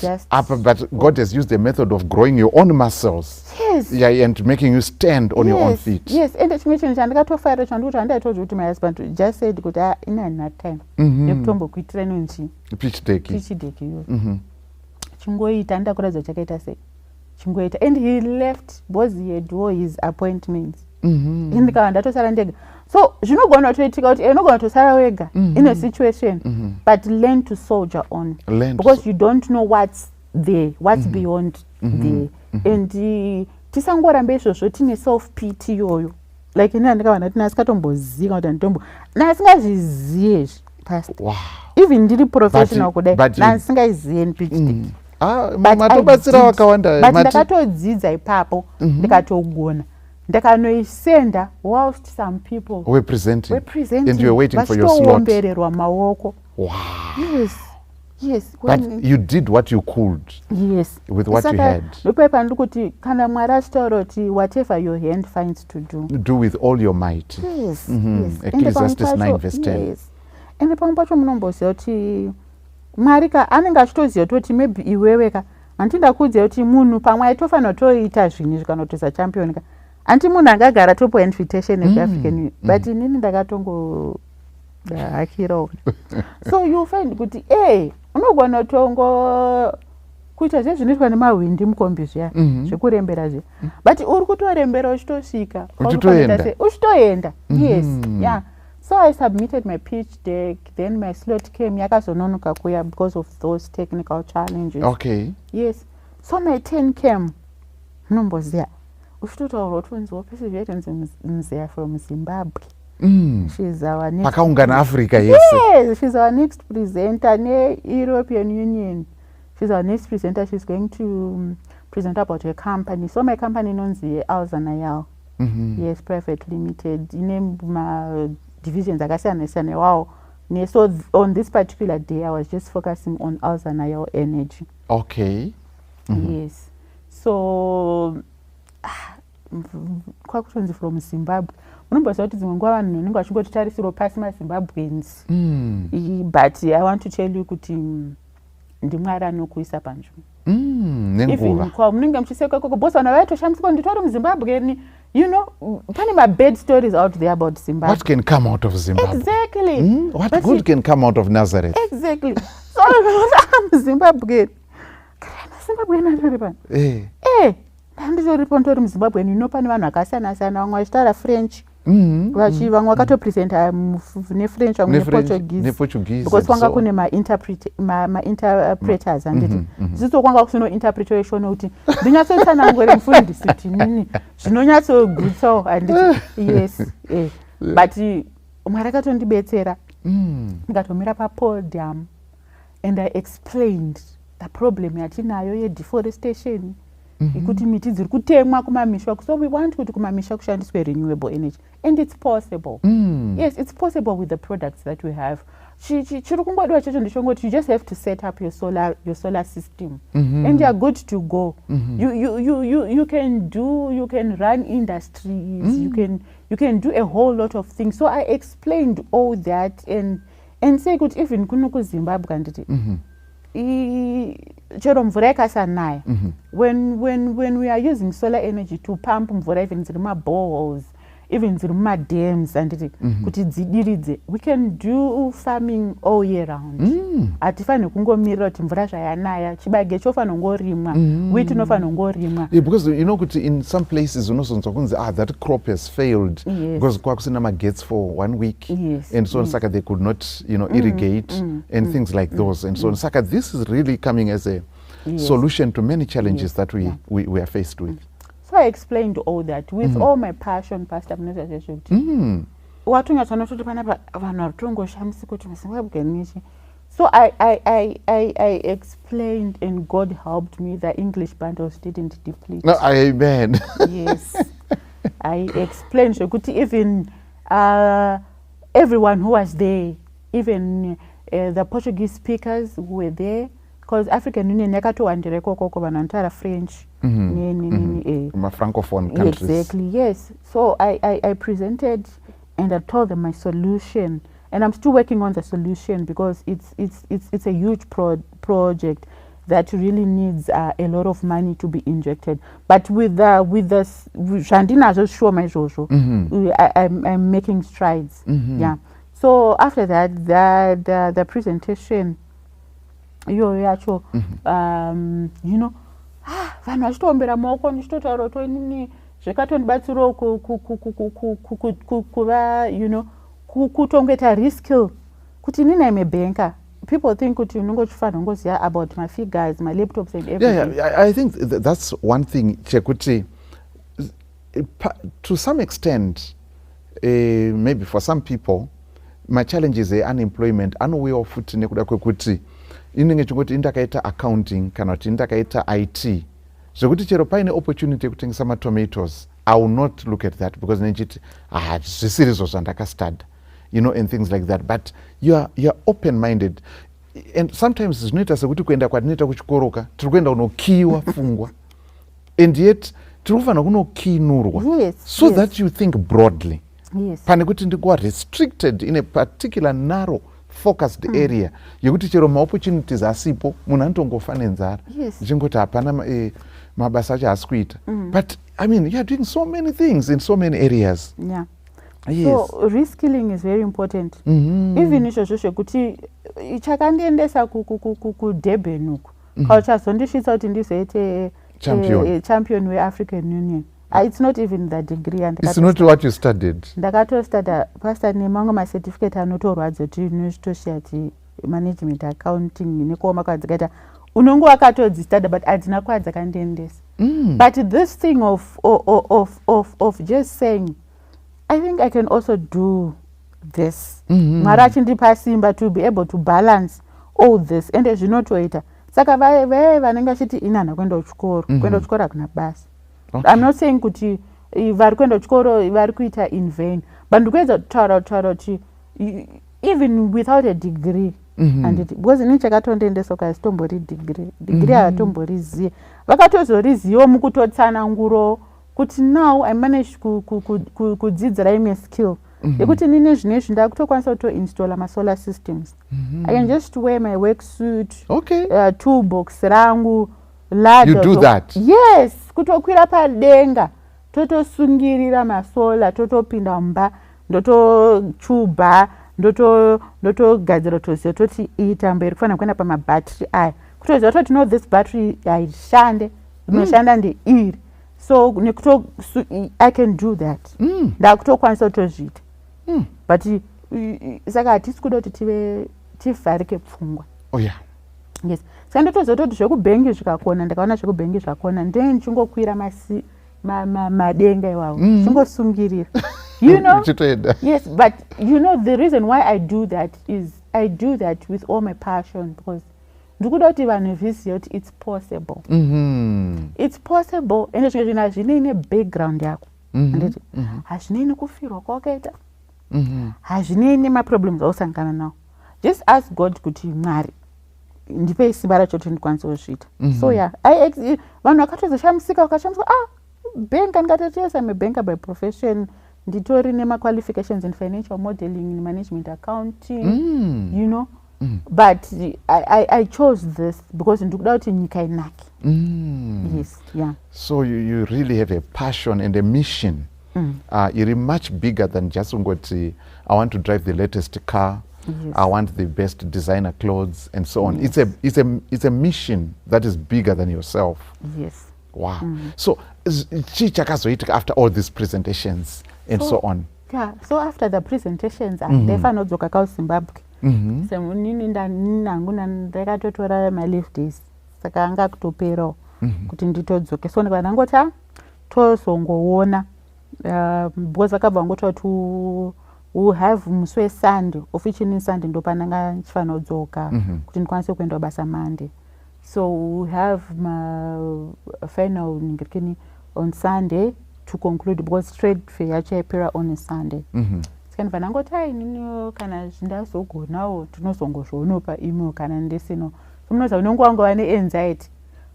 but God has used the method of growing your own muscles. And making you stand on your own feet. And chimwe chinhu chandakatofarira chandokuti handaitozvo kuti my husband just said kuti ina handina time yekutombokuitira nonchi pitch deck iyo. Chingoita ndakuradza chakaita sei chingoita, and he left because he had all his appointments. Ndikava ndatosara ndega. So zvinogona kutoitika kuti unogona kutosara wega in a situation, but learn to soldier on, because you don't know what's there, what's beyond there. And tisangoramba izvozvo tine self pity iyoyo, like ina ndikava ndati nasikatomboziva kuti nditombo nasingazviziye past. Even ndiri professional kudai nasingaiziye pitch deck. Matobatsira wakawanda. But ndakatodzidza ipapo ndikatogona ndakanoisenda whilst some people were presenting and you were waiting for your slot. Vachitoombererwa maoko. Yes. But you did what you could. Yes. With what you had. Ndopepa ndikuti kana Mwari achitaura kuti whatever your hand finds to do with all your might. Yes. Ecclesiastes 9:10. Yes. And pamwe pacho munomboziva kuti Mwari anenge achitoziva kuti maybe iweweka handindakuudza kuti munhu pamwe aitofanira toita zvinhu zvikanotoisa champion anti munhu angagara topo invitation yeAfrican Union, but inini ndakatongohakirawo. So you find kuti unogona kutongo kuita zvinoitwa nemahwindi mukombi zviya zvekurembera zviya, but uri kutorembera uchitosvika uchitoenda. Yes. So I submitted my pitch deck, then my slot came yakazononoka kuya because of those technical challenges. Okay. Yes. So my 10 came. Nomboziya. Uchitotaura kuti unziwa Perseverance Mzea from Zimbabwe. She's our next. Pakaungana Africa, yes. Yes, she's our next presenter ne European Union. She's our next presenter. She's going to present about her company. So my company nonzi Alzanayal. Yes, Private Limited. divisions akasiyana-siyana wow. So on this particular day I was just focusing on Alzheimer's energy. Okay. Yes. So kwakutonzi from Zimbabwe unomboziva kuti dzimwe nguva vanhu vanenge vachingototarisirwa pasi maZimbabweans. But I want to tell you kuti ndimwari anokuisa panzvimbo. Even munenge muchiseka koko bosi vanhu vaitoshamisa nditori muZimbabwe, you know, pane ma-bad stories out there about Zimbabwe. What can come out of Zimbabwe? Exactly. What but good can come out of Nazareth? Exactly. So I'm Zimbabwe. Zimbabwe natori pano. Handitori pontori muZimbabwe, you know, pane vanhu vakasiyana-siyana, vamwe vachitaura French. Vamwe vakatopresenta neFrench, vamwe nePortuguese. Because kwanga kune ma-interpreters handiti. Zviso kwanga kusino interpretation kuti ndinyatsotsanangore mufundisi kuti nini zvinonyatsogutsawo handiti. Yes. But Mwari akatondibetsera. Ndikatomira papodium and I explained the problem yatinayo yedeforestation. Ikuti miti dziri kutemwa kumamisha, so we want kuti kumamisha kushandiswe renewable energy, and it's possible. Yes, it's possible with the products that we have. Chiri kungodwa chacho ndechongoti you just have to set up your solar system, and you are good to go. You can run industries, you can do a whole lot of things. So I explained all that and say kuti even kuno kuZimbabwe nditi chero mvura ikasanaya, when we are using solar energy to pump mvura even dziri maboreholes, even dziri mumadams anditi kuti dzidiridze, we can do farming all year round. Hatifaniri kungomirira kuti mvura zvayanaya chibage chofanira kungorimwa, wheat inofanira kungorimwa. Because you know kuti in some places unozonzwa kunzi that crop has failed because kwakusina magetsi for 1 week, and so on, saka they could not, you know, irrigate and things like those, and so on. Saka this is really coming as a solution to many challenges that we are faced with. So I explained all that with all my passion, Pastor Mnezashoti. So I explained, and God helped me. The English bundles didn't deplete. No, amen. Yes. I explained even everyone who was there, even the Portuguese speakers who were there, because African Union yakatowandira ikoko vanhu French. Francophone countries. Exactly, yes. So I presented and I told them my solution, and I'm still working on the solution because it's a huge project that really needs a lot of money to be injected. But with this, I'm making strides. Yeah. So after that, the presentation, you know, vanhu vachitombera maoko ndichitotaura kuti inini zvakatondibatsirawo kuva, you know, kutongeta reskill kuti inini I'm a banker. People think kuti unongochifanira kungoziva about my figures, my laptops and everything. Yeah, I think that's one thing chekuti to some extent maybe for some people my challenge is unemployment anouyawo futi nekuda kwekuti inenge chingoti indakaita accounting kana kuti indakaita IT, zvekuti chero paine opportunity yekutengesa matomatoes I will not look at that because nechiti zvisirizo zvandakastudy, you know, and things like that. But you are open minded, and sometimes zvinoita sekuti kuenda kwatinoita kuchikoroka tiri kuenda kunokiiwa pfungwa, and yet tiri kufanira kunokiinurwa so that you think broadly, pane kuti ndikuwa restricted in a particular narrow focused area yekuti chero maopportunities asipo munhu anotongofa nenzara chingoti hapana mabasa acho asi kuita. But I mean you are doing so many things in so many areas. So reskilling is very important. Even izvozvo zvekuti chakandiendesa kuDurban uku kauchazondisvitsa kuti ndizoite champion weAfrican Union. It's not even the degree. It's not what you studied. Ndakatostudy pastor nemamwe macertificate anotorwadza kuti unochitoshiya ti management accounting nekoma kwadzakaita unongo wakatodzistudy but hadzina kwadzakandiendesa. But this thing of just saying I think I can also do this. Mwari achindipa simba to be able to balance all this, ende zvinotoita saka vanenge vachiti inana kuenda kuchikoro hakuna basa. I'm not saying kuti vari kuenda kuchikoro vari kuita in vain, but ndikuedza kutaura kuti even without a degree handiti because ini chakatondiendesa ukazitombori degree havatomborizive vakatozorizivawo mukutotsananguro kuti now I managed kudzidzira imwe skill yekuti nini zvinezvi ndakutokwanisa kutoinstalla masolar systems. I can just wear my work suit, toolbox rangu, ladder. You do that? Yes, kutokwira padenga totosungirira masola totopinda mumba ndotochuba ndotogadzira toziva toti ita mberi kufanira kuenda pamabhatiri aya kutoziva toti no this battery haishande rinoshanda ndeiri so I can do that. Ndakutokwanisa kutozviita but saka hatisi kuda kuti tivharike pfungwa. Yes, saka ndotoziva kuti zvekubhengi zvikakona ndakaona zvekubhengi zvakona ndichingokwira madenga iwawo chingosungirira. You know, yes, but you know the reason why I do that is I do that with all my passion because ndikuda kuti vanhu vizive kuti it's possible. It's possible ende zvimwe zvinhu hazvinei nebackground yako handiti hazvinei nekufirwa kwakaita hazvinei nemaproblems ausangana nawo. Just ask God kuti Mwari ndipei simba racho kuti ndikwanise kuzviita. So yeah, vanhu vakatozoshamisika vakashamisika bank ndikatoti yes I'm a banker by profession nditori nema-qualifications in financial modeling in management accounting you know but I chose this because ndikuda kuti nyika inake. Yes, yeah. So you really have a passion and a mission iri much bigger than just ungoti I want to drive the latest car. Yes. I want the best designer clothes and so on. Yes. It's a mission that is bigger than yourself. Yes. Wow. So chakazoitika after all these presentations and so on. Yeah, so after the presentations ndaifanodzoka kuZimbabwe. Semunini nangu ndakatotora ma-leave days saka anga kutoperawo kuti nditodzoke so ndikandangoti tozongoona because akabva ngoti we have musi weSunday officially Sunday ndopananga ndichifanira kudzoka kuti ndikwanise kuenda basa Monday. So we have my final ningirikini on Sunday to conclude because trade fair yacho yaipera on a Sunday. Saka ndibva ndangoti nini kana zvindazogonawo tinozongozvionawo paemail kana ndisino. So munoziva unenge wangova ne-anxiety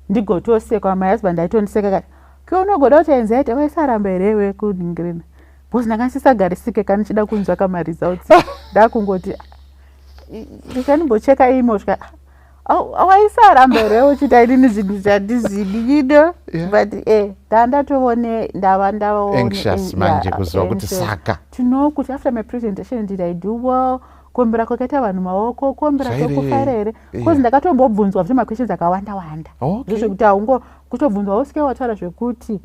ndigotosekwa my husband aitondiseka kati keunogoda kuti anxiety waisaramba here kuningirina because ndakasisagarisike kana ndichida kunzwa kama-results ndakungoti ndikanimbocheka email svika awaisaramba here uchita inini zvinhu zvandizvidi you know but ndava anxious manje kuziva kuti saka to know kuti after my presentation did I do well kuombera kwakaita vanhu maoko kuombera kwokufara here because ndakatombobvunzwa kuti ma-questions akawanda zvekuti haungo kutobvunzwa usike wataura zvekuti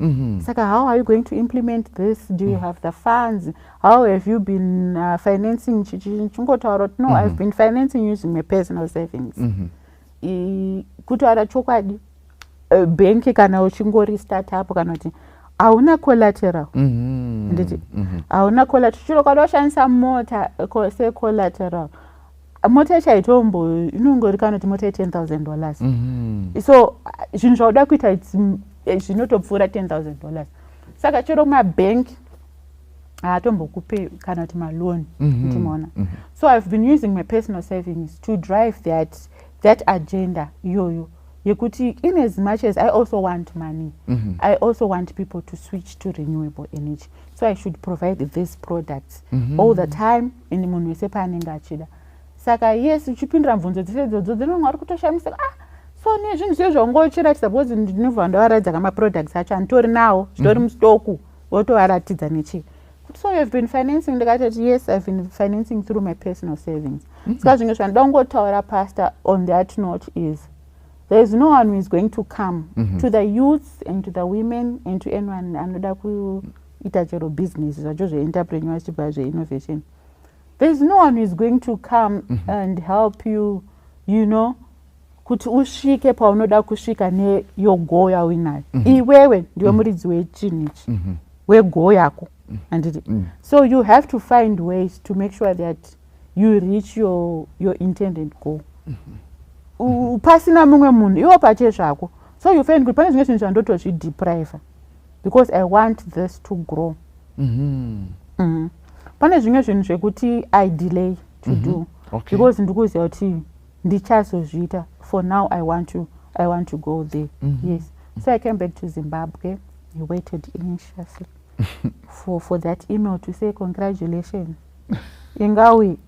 saka how are you going to implement this, do you have the funds, how have you been financing chingotaura kuti no I've been financing using my personal savings. Kutaura chokwadi bank kana uchingori startup kana kuti hauna collateral nditi hauna collateral chiro kana washandisa mota se-collateral mota chaitombo inongori kana kuti mota $10,000 so zvinhu zvauda kuita zvinotopfuura $10,000 saka chiro mabank haatombokupe kana kuti maloni ndimaona. So I've been using my personal savings to drive that agenda iyoyo yekuti in as much as I also want money I also want people to switch to renewable energy, so I should provide these products all the time ende munhu wese paanenge achida. Saka yes uchipindira mvunzo dzese idzodzo dzinonga ari kutoshamisika so nezvinhu zviye zvaungochiratidza because ndinobva ndavaratidza kama-products acho anditori nawo zvitori mustoku wotovaratidza nechii. So you've been financing ndikati yes I've been financing through my personal savings. Saka zvimwe zvandida kungotaura pastor on that note is there is no one who is going to come to the youths and to the women and to anyone anoda kuita chero business zvacho zve-entrepreneurship zve-innovation. There is no one who is going to come and help you, you know, kuti usvike paunoda kusvika neyo goal yauinayo. Iwewe ndiwe muridzi wechinhu ichi wegoal yako handiti. So you have to find ways to make sure that you reach your intended goal. Pasina mumwe munhu iwo pache zvako. So you find kuti pane zvimwe zvinhu zvandotozvidepriva because I want this to grow. pane zvimwe zvinhu zvekuti I delay to do Okay. because ndikuziva kuti ndichazozviita. For now I want to go there. Yes. So I came back to Zimbabwe. He waited anxiously for that email to say congratulations. Ingawi.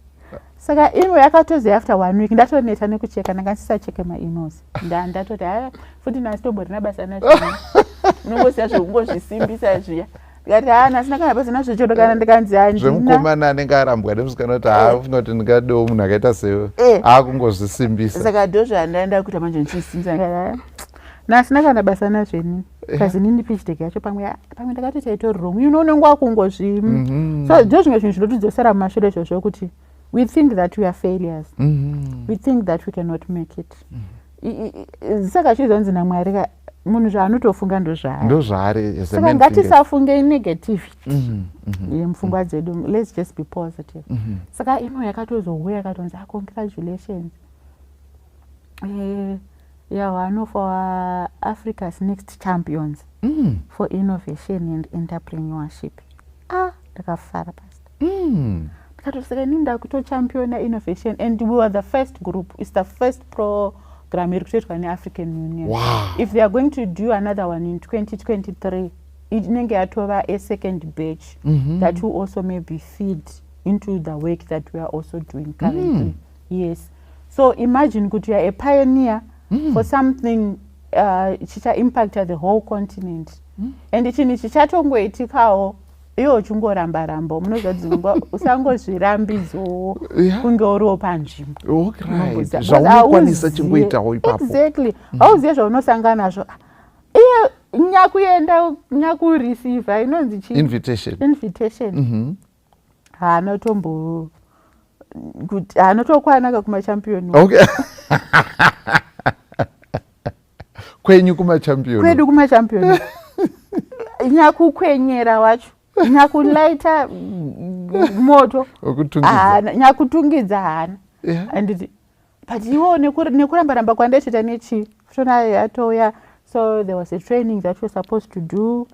Saka email yakatozi after 1 week ndatoneta nekucheka ndakasisacheke ma-emails. Ndatoti futi nasitombori basa nazvo. Nongosiya zvekungozvisimbisa zviya. Ndikati nasina kana basa nazvo chodo kana ndikanzi handina. Zvemukomana anenge arambwa nemusikana kuti afunga kuti ndingadewo munhu akaita sewe akungozvisimbisa. Saka ndozvandaenda kuita manje ndichisimbisa. Nasina kana basa nazvenini. Kazi nini pitch deck yacho pamwe ndakatoti itori wrong. Unonenge wakungozvi. So zvimwe zvinhu zvinotidzosera mumashure izvozvo kuti we think that we are failures. We think that we cannot make it. Saka chizonzi naMwari munhu zvaanotofunga ndozvaari. Saka ngatisafunge negativity yemupfungwa dzedu. Let's just be positive. Saka imo yakatozouya yakatonzi congratulations. One of our Africa's next champions for innovation and entrepreneurship. Ndakafara pasta. Ndakatosaka inini ndakutochampion'a innovation and we were the first group. It's the first program irikutoitwa neAfrican Union. Wow. If they are going to do another one in 2023, inenge yatova a second batch that will also maybe feed into the work that we are also doing currently. Yes. So imagine kuti you are a pioneer for something chicha impact the whole continent. And chini chichatongoitikawo iwo chingoramba munozvadzingwa usangozvirambidzo kunge uriwo panzvimbo. Zvaunokwanisa chingoitawo ipapo. Exactly. Hauziye zvaunosangana nazvo. Iye nyakuenda nyakureceive inonzi chi invitation. Haanotombo kuti haanotokwana kumachampion. Okay. Kwenyu kumachampion. Kwedu kumachampion. Nyakukwenyera wacho. Nyakulaita moto. Nyakutungidza hana. And but iwo nekuramba kwandaita nechi. Funa yatoya. So there was a training that we were supposed to do.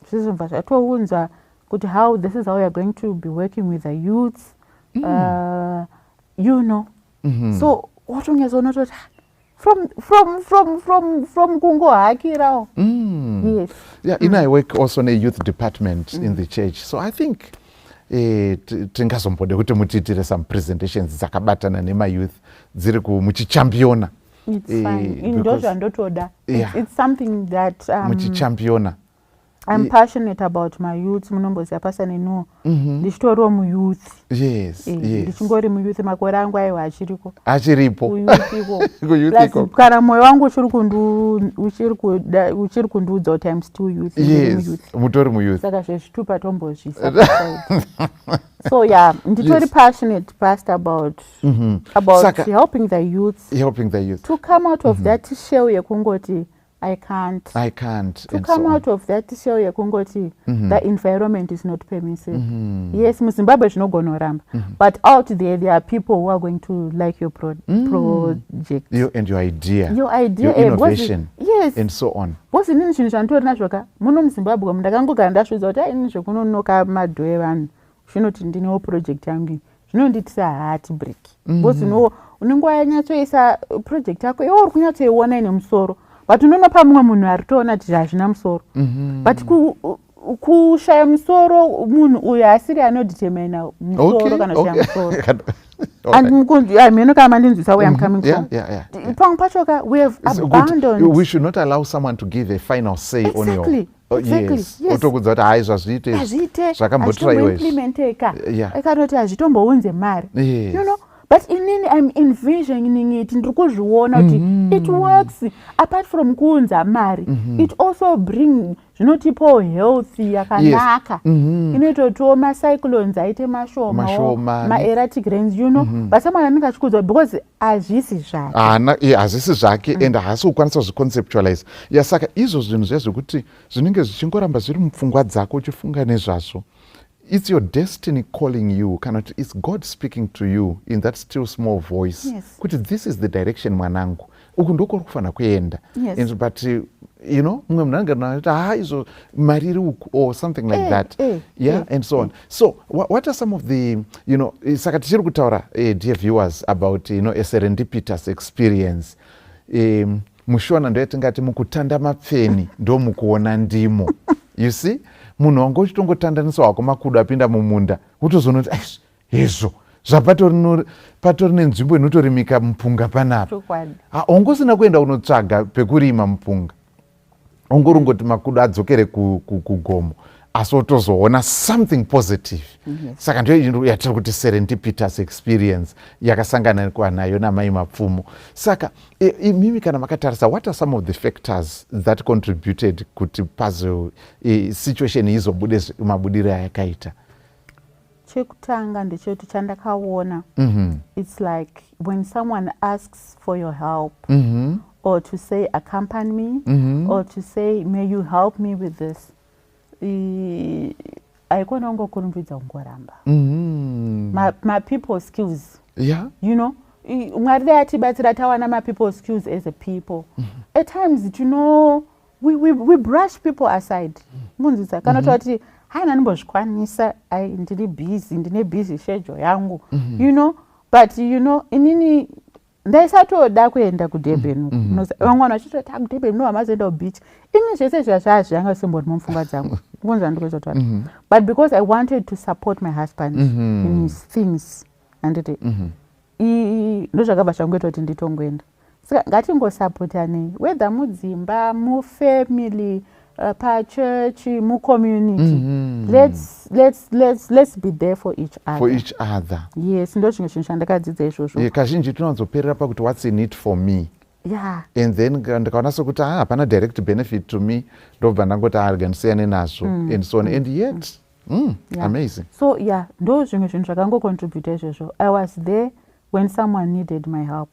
Zvizomva zvatounzwa kuti this is how we are going to be working with the youths. So what ungezonototi from kungo hakirawo. Yes. Yeah, I work also in a youth department in the church. So I think tingazombode kuti mutiitire some presentations dzakabatana nema-youth dziri muchichampiona. It's fine. Ndozvandotoda. It's something that muchichampiona. I'm passionate about my youth. Munomboziya pasa nenuwo. Ndichitoriwo muyouth. Yes. Ndichingori muyouth makore angu aiwa achiripo. Kuyouthiko. Kana moyo wangu uchiri kundiudza kuti I'm still youth. Yes. Mutori muyouth. Saka zvezvitupa tombozvisa. So yeah, nditori passionate past about helping the youth. To come out of that shell yekungoti I can't. To come out of that shell yekungoti the environment is not permissive. Yes, muZimbabwe zvinogonoramba. But out there are people who are going to like your project. You and your idea. Your innovation. Yes. And so on. Bosi nini zvinhu zvanditori nazvo muno muZimbabwe ndakangogara ndazvidza kuti ini zvekunonoka madho evanhu zvinoti ndinewo project yangu zvinonditisa heartbreak. Bosi unenge wanyatsoisa project yako iwe uri kunyatsoiona ine musoro. But unonopa mumwe munhu aritoona kuti hazvina musoro. But kushaya musoro munhu uyu asiri anodetermina musoro kana kushaya musoro. And meno kama mandinzwisa where I'm coming from. Pamwe pachoka we have abandoned. We should not allow someone to give a final say on your. Exactly. Yes. Otokudza kuti hayi zvazviite zvakambotraiwa implementeka. Ekanoti hazvitombounze mari. You know. But inini I'm envisioning it, ndiri kuzviona kuti it works. Apart from kuunza mari, it also bring zvinotipawo health yakanaka. Inoitotiwo macyclones aite mashoma, ma-erratic rains, But someone anenge achikudza because hazvisi zvake. Hazvisi zvake and haasi kukwanisa kuzviconceptualize. Saka izvo zvinhu zvekuti zvinenge zvichingoramba zviri mupfungwa dzako uchifunga nezvazvo. It's your destiny calling you. It's God speaking to you in that still small voice. Yes. Kuti this is the direction mwanangu. uku ndokuri kufanira kuenda. Yes. And but you know, mumwe munhu anenge anoti izo mari iri uku or something like that. And so on. So what are some of the, you know, saka tichiri kutaura dear viewers about, you know, a serendipitous experience. Mushona ndo yatingati mukutanda mapfeni ndo mukuona ndimo. You see? Munhu wangu uchitongotandanisa wako makudo apinda mumunda utozonoti izvo patori nenzvimbo inotorimika mupunga panapa. Ongosina kuenda unotsvaga pekurima mupunga, ongorungoti makudo adzokere kugomo, asi otozoona something positive. Saka ndio yatiri kuti serendipitous experience yakasanganirwa nayo namai mapfumo. Saka mimi kana makatarisa, what are some of the factors that contributed kuti puzzle situation izobude mabudiro ayakaita? Chekutanga ndechoti chandakaona, it's like when someone asks for your help, or to say accompany me, or to say may you help me with this, aikona ungokurumbidza ungoramba. My people skills, you know, Mwari atibatsira tawana my people skills as a people. At times, you know, we brush people aside. Munzisa kana toti haina ndimbozvikwanisa, ndine busy schedule yangu, you know, but you know, inini ndaisatoda kuenda kuDurban. Vamwana vachitoti kuDurban no hamazoenda kubeach. Ini zvese zvanga simbori mumfunga dzangu. Ngonza ndikozotaura. But because I wanted to support my husband in his things, anditi ndozvakabva zvangoita kuti nditongoenda. Saka ngatingosapotane, whether mudzimba, mufamily, church, community. Let's be there for each other. For each other. Yes, ndo zvimwe zvinhu zvandakadzidza izvozvo. Kazhinji tinonzoperera pakuti what's in it for me. And then ndikaona sokuti hapana direct benefit to me, ndobva ndangoti ndisiyane nazvo and so on. And yet amazing. So ndo zvimwe zvinhu zvakangocontribute izvozvo. I was there when someone needed my help.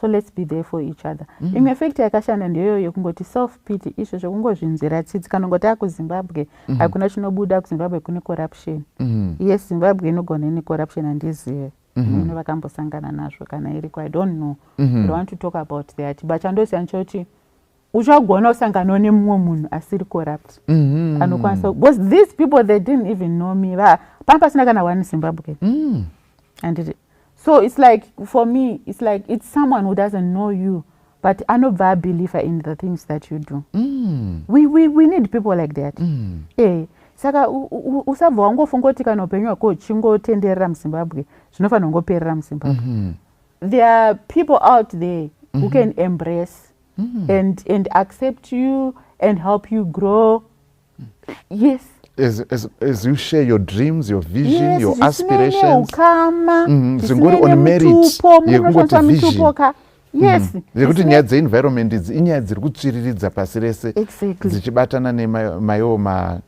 So let's be there for each other. Imwe effect yakashanda ndeyo yekungoti self pity, izvo zvekungozvinzira tsitsi. Kana ngoti kuZimbabwe hakuna chinobuda, kuZimbabwe kune corruption. Yes, Zimbabwe inogona ine corruption, handizive ino vakambosangana nazvo kana iriko, I don't know. I don't want to talk about that. But chandosiya nchoti uchagona usangana nemumwe munhu asiri corrupt. Anokwanisa, because these people, they didn't even know me. Pasina kana one Zimbabwe. And so it's like, for me, it's like it's someone who doesn't know you, but I know a believer in the things that you do. We need people like that. Saka usabva wangofunga kana upenyu hwako chingotenderera muZimbabwe zvinofanira kungoperera muZimbabwe. There are people out there who can embrace and accept you and help you grow. Yes. As you share your dreams, your vision, your aspirations. Zingori on merit. Vision. Yes. Zekuti nyaya dzeenvironment idzi inyaya dziri kutsviriridza pasi rese dzichibatana nemayo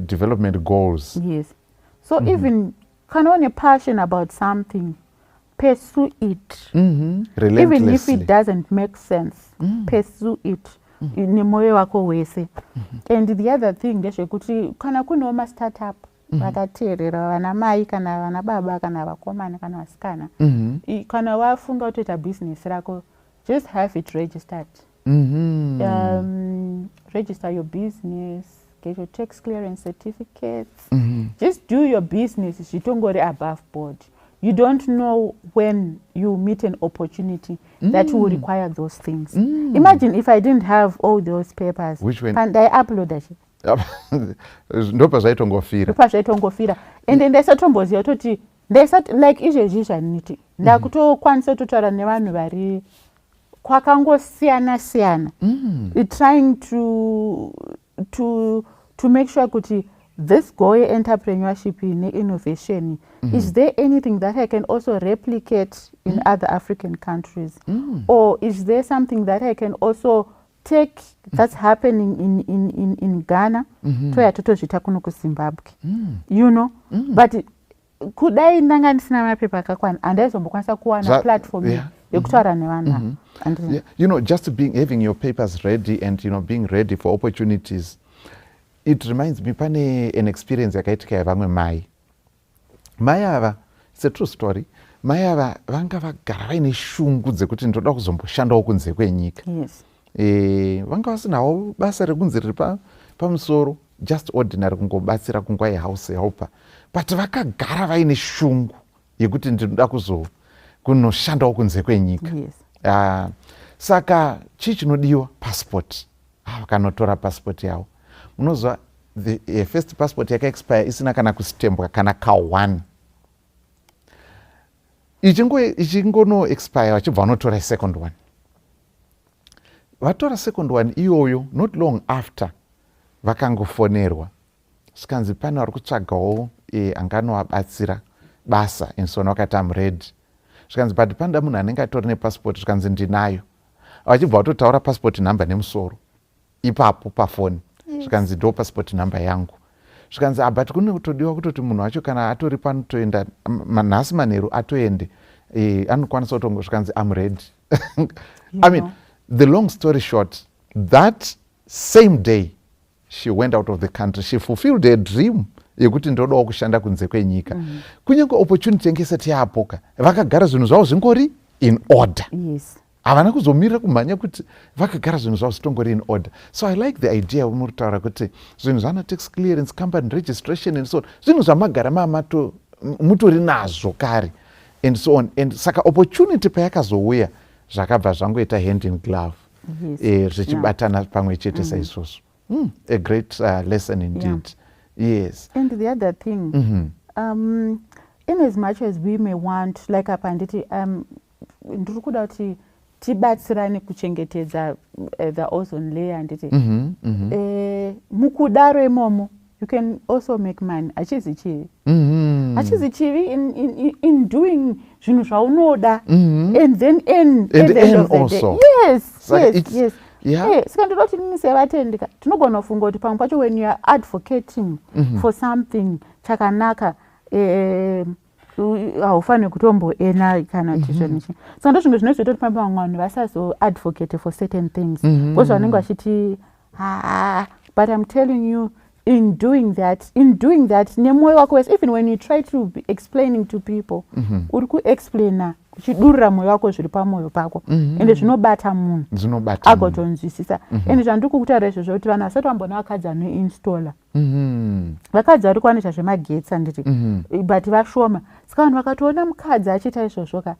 development goals. Yes. So even kana une passion about something, pursue it. Even if it doesn't make sense, pursue it. Nemoyo wako wese. And the other thing ndezvekuti kana kunewo ma-startup vakateerera vana mai kana vana baba kana vakomana kana vasikana, kana wafunga kutoita business rako, just have it registered. Register your business, get your tax clearance certificates. Just do your business. Zvitongori above board. You don't know when you meet an opportunity that will require those things. Imagine if I didn't have all those papers. Which one? And I upload that. Ndopa zvaitongofira. And then ndaisatombozia kuti like izvezvi zvaniti ndakutokwanisa kutotaura nevanhu vari kwakangosiyana siyana, trying to make sure kuti this Goye entrepreneurship in innovation, is there anything that I can also replicate in other African countries? Or is there something that I can also take that's happening in Ghana toya totozvita kuno kuZimbabwe? You know? But kudai ndanga ndisina mapepa akakwana andaizombokwasa kuwana platform yekutaura nevanhu. You know, just having your papers ready and, you know, being ready for opportunities. It reminds me, pane an experience yakaitika yavamwe mai ava, it's a true story. mai ava vanga vagara vaine shungu dzekuti ndoda kuzomboshandawo kunze kwenyika. Yes. Vanga vasinawo basa rekunze riri pamusoro, just ordinary kungobatsira kunguva yehouse helper, but vakagara vaine shungu yekuti ndinoda kunoshandawo kunze kwenyika. Yes. Saka chii chinodiwa? Passport. Vakanotora passport yavo. Munozwa the first passport yakaexpire isina kana kusitembwa kana ka1. Ichingono expire vachibva vanotora second one. Vatora second one iyoyo, not long after vakangofonerwa zvikanzi pane vari kutsvagawo anganovabatsira basa and so vakati am ready. Zvikanzi but panoda munhu anenge atori nepassport. Zvikanzi ndinayo. Vachibva vatotaura passport number nemusoro ipapo pafoni. Zvikanzi ndo passport number yangu. Zvikanzi but kune kutodiwa kutoti munhu wacho kana atori panotoenda nhasi manheru atoende anokwanisa kutongo. Zvikanzi am ready. I mean, the long story short, that same day she went out of the country. She fulfilled her dream yekuti ndodawo kushanda kunze kwenyika. Kunyange opportunity yange isati yapoka, vakagara zvinhu zvavo zvingori in order. Yes. Havana kuzomirira kumhanya kuti vakagara zvinhu zvavo zvitongori in order. So I like the idea muri kutaura kuti zvinhu zvana tax clearance, company registration and so on, zvinhu zvamagara mutori nazvo kare and so on. And saka opportunity payakazouya zvakabva zvangoita hand in glove. Zvichibatana pamwe chete saizvozvo. A great lesson indeed. Yes. And the other thing, in as much as we may want, like apanditi, ndiri kuda kuti tibatsirane kuchengetedza the ozone layer anditi. Mukudaro imomo, you can also make money. Achizi chivi. Achizi chivi in doing zvinhu zvaunoda and then end at the end of the also. day. Yes, so yes. Saka ndoda kuti nini sevatendeka tinogona kufunga kuti pamwe pacho when you are advocating for something chakanaka haufaniri kutomboena kana kuti zvonichi. Saka ndo zvinhu zvinozoita kuti pamwe vamwe vanhu vasazoadvocate for certain things because vanenge vachiti but I'm telling you, in doing that nemwoyo wako wese, even when you try to be explaining to people, uri kuexplaina uchidurira mwoyo wako zviri pamwoyo pako ende zvinobata munhu agotonzwisisa. Ende zvandiri kukutaura izvozvo kuti vanhu vasati vambona vakadzi anoinstalla. Vakadzi vari kuwanisha zvemagetsi anditi but vashoma. Saka vanhu vakatoona mukadzi achiita izvozvo ka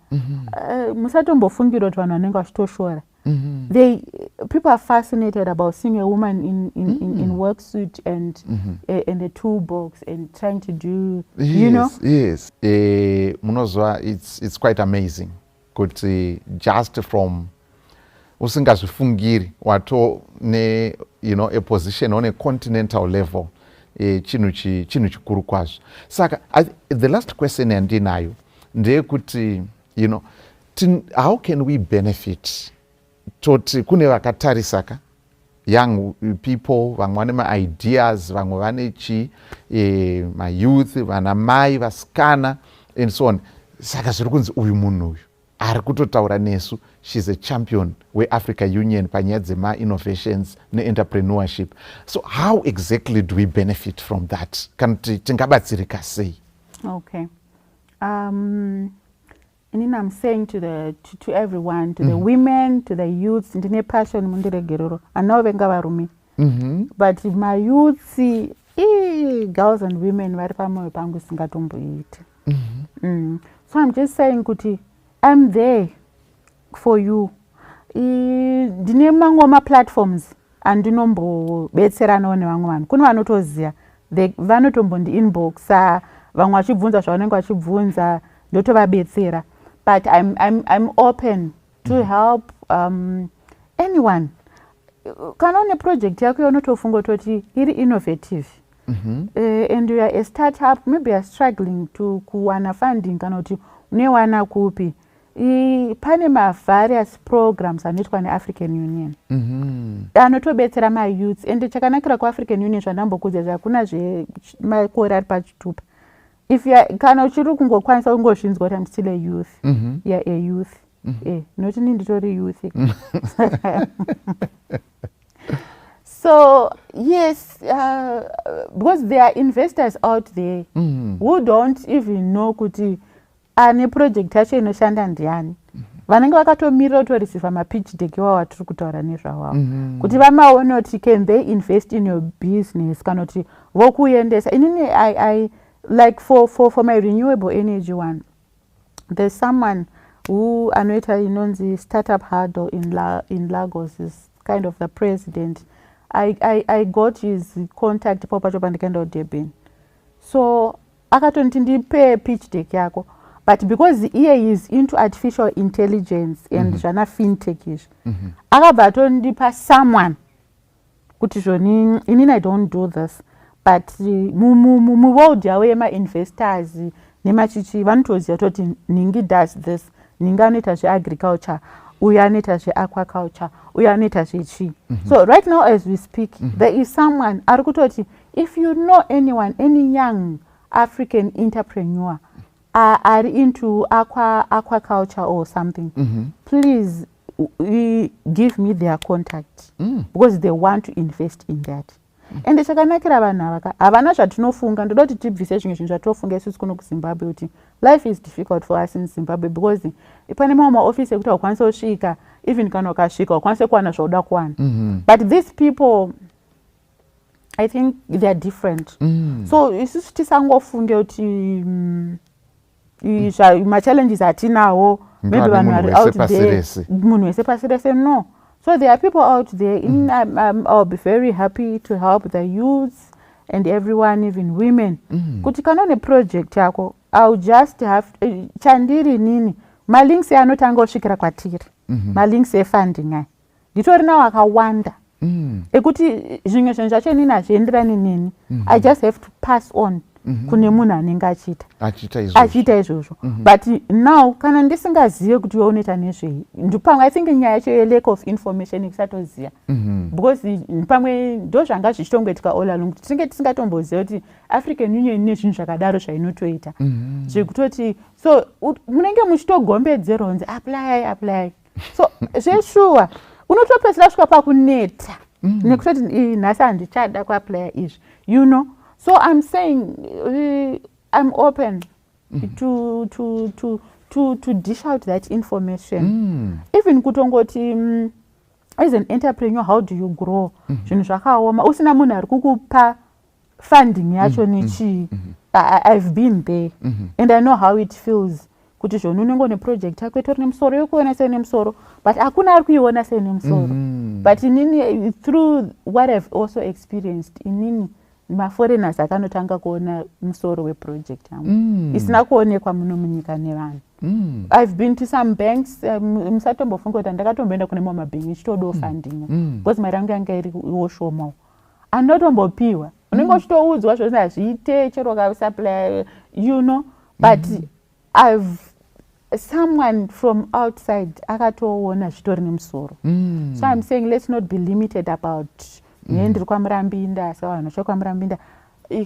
musatombofungira kuti vanhu vanenge vachitoshora. People are fascinated about seeing a woman in work suit and a toolbox and trying to do, you know. Yes. Munozwa, it's quite amazing. Kuti just from usingazvifungiri wato ne, you know, a position on a continental level, chinhu chikuru kwazvo. Saka the last question yandinayo ndeyekuti, you know, how can we benefit? Toti kune vakatarisaka young people, vamwe vane ma-ideas, vamwe vane ma-youth, vana mai, vasikana and so on. Saka zviri kunzi uyu munhu uyu ari kutotaura nesu, she's a champion we-Africa Union panyaya dzema-innovations ne-entrepreneurship. So how exactly do we benefit from that? Kana tingabatsirika sei? Okay. And I'm saying to everyone, to the women, to the youths, ndine passion mundiregerero. Anawo venga varume. But my youths, girls and women vari pamwoyo pangu singatomboiti. So I'm just saying kuti I'm there for you. Ndine mamwe ma-platforms andinombobetseranawo nevamwe vanhu. Kune vanotoziya, vanotombondi-inboxa, vamwe vachibvunza zvavanenge vachibvunza, ndotovabetsera. But I'm open to help anyone. Kana une project yako unotofunga toti iri innovative and you are a startup, maybe you are struggling to kuwana funding kana kuti unewana kupi, pane ma-various programs anoitwa ne-African Union anotobetsera ma-youths. And chakanakira ku-African Union zvandambokudza hakuna zvemakore ari pachitupa. If you are, kana uchiri kungokwanisa kungozvinzwa kuti I'm still a youth, you're a youth. Not nditori youth. So yes, because there are investors out there who don't even know kuti ane project yacho inoshanda ndiani. Vanenge vakatomirira kutoreceiva mapitch deck iwavo watiri kutaura nezvawavo kuti vamaone kuti can they invest in your business kana kuti vokuendesa. Inini I like for my renewable energy one, there's someone who anoita inonzi startup huddle in Lagos, is kind of the president. I got his contact papacho pandikaenda kuDurban, so akatoniti ndipe pitch deck yako, but because he is into artificial intelligence and zvana fintech izvi akabva atondipa someone kuti zvoni inini I don't do this, but muworld yavo yemainvestors nemachichi vanotoziva kuti ningi does this, ningi anoita zveagriculture, uyo anoita zveaquaculture, uyo anoita zvechi. So right now as we speak, there is someone ari kutoti if you know anyone, any young African entrepreneur are into aquaculture or something, please give me their contact because they want to invest in that. And chakanakira vanhu ava havana zvatinofunga. Ndoda kuti tibvise zvimwe zvinhu zvatofunga isusu kuno kuZimbabwe kuti life is difficult for us in Zimbabwe because pane mamwe maofisi ekuti haukwanisi kusvika, even kana ukasvika haukwanisi kuwana zvauda kuwana. But these people, I think they are different. So isusu tisangofunge kuti machallenges atinawo, maybe vanhu vari out there munhu wese pasi rese. No. So there are people out there. I'll be very happy to help the youths and everyone, even women. Kuti kana une project yako, I'll just have chandiri nini malinks anotanga kusvikira kwatiri, malinks efunding aya nditori nawo akawanda ekuti zvimwe zvinhu zvacho inini hazvienderani nini. I just have to pass on kune munhu anenge achiita izvozvo. But now kana ndisingazive kuti iwe unoita nezvei, ndipamwe I think nyaya yacho ye-lack of information ikusatoziva, because pamwe ndo zvanga zvichitongoitika all along tinenge tisingatomboziva kuti African Union ine zvinhu zvakadaro zvainotoita zvekutoti so munenge muchitogombedzera kunzi apply. So zveshuwa unotopedzera kusvika pakuneta nekutoti nhasi handichada kuaplya izvi, you know. So I'm saying I'm open to dish out that information. Even kutongoti as an entrepreneur, how do you grow? Zvinhu zvakaoma usina munhu ari kukupa funding yacho nechi. I've been there and I know how it feels kuti zvoni unenge une project yako itori nemusoro yokuona sei nemusoro, but hakuna ari kuiona sei nemusoro. But inini through what I've also experienced, inini maforeigners akanotanga kuona musoro weproject yangu isina kuonekwa muno munyika nevanhu. I've been to some banks, musatombofunga kuti ndakatomboenda kune mamwe mabhengi ichitodawo funding because mari yangu yanga iriwo shomawo, anotombopiwa. Unenge uchitoudzwa zvose hazviite chero ukasupply, you know. But I've someone from outside akatoona zvitori nemusoro. So I'm saying let's not be limited about ndiri kwaMurambinda, so vanhu vacho kwaMurambinda,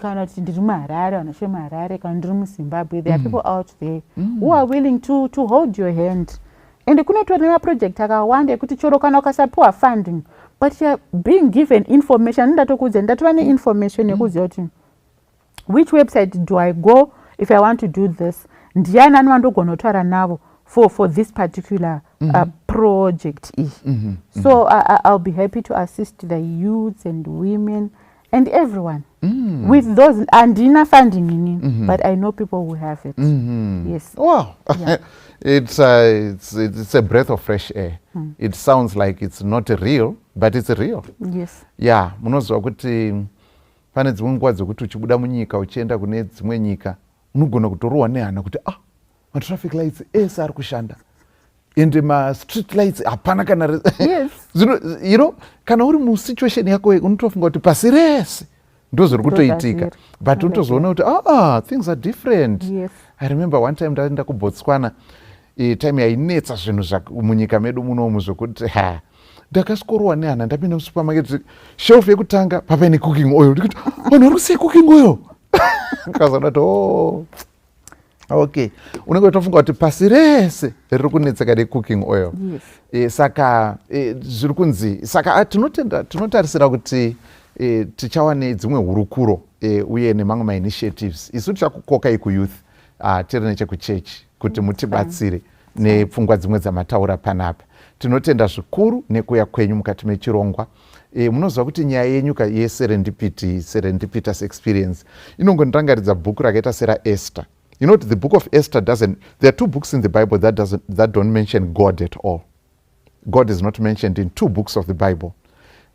kana kuti ndiri muHarare, vanhu vacho muHarare, kana ndiri muZimbabwe. There are people out there who are willing to hold your hand. And kunotori nemaproject akawanda ekuti chero kana ukasapiwa funding, but you're being given information. Ndatokuudza ndatova neinformation yekuziva kuti which website do I go if I want to do this, ndiani anondogona kutaura navo for this particular project. So I'll be happy to assist the youths and women and everyone with those. Andina funding in but I know people who have it. Yes. Wow. Yeah. It's a breath of fresh air. It sounds like it's not real, but it's real. Yes. Yeah, munozwa kuti pane dzimwe nguva dzokuti uchibuda munyika uchienda kune dzimwe nyika unogona kutorohwa nehana kuti matraffic lights ese ari kushanda ende ma-street lights hapana kana. Yes. You know, kana uri musituation yako unotofunga kuti pasi rese ndozviri kutoitika, but unotozoona kuti things are different. Yes. I remember one time ndaenda kuBotswana, time yainetsa zvinhu munyika medu munomu zvokuti ndakasvikorohwa nehana, ndapinda musupermarket, shelf yekutanga papaine cooking oil, ndikuti vanhu vari kusei cooking oil. Kazoona kuti okay, unenge utofunga kuti pasi rese riri kunetseka necooking oil. Saka zviri kunzi, saka tinotarisira kuti tichawa nedzimwe hurukuro uye nemamwe mainitiatives isu tichakukokai kuyouth tiri nechekuchechi kuti mutibatsire nepfungwa dzimwe dzamataura panapa. Tinotenda zvikuru nekuya kwenyu mukati mechirongwa. Munoziva kuti nyaya yenyu Serendipitous Experience inongondirangaridza bhuku rakaita sera Esther. You know, the book of Esther doesn't, there are 2 books in the Bible that don't mention God at all. God is not mentioned in 2 books of the Bible.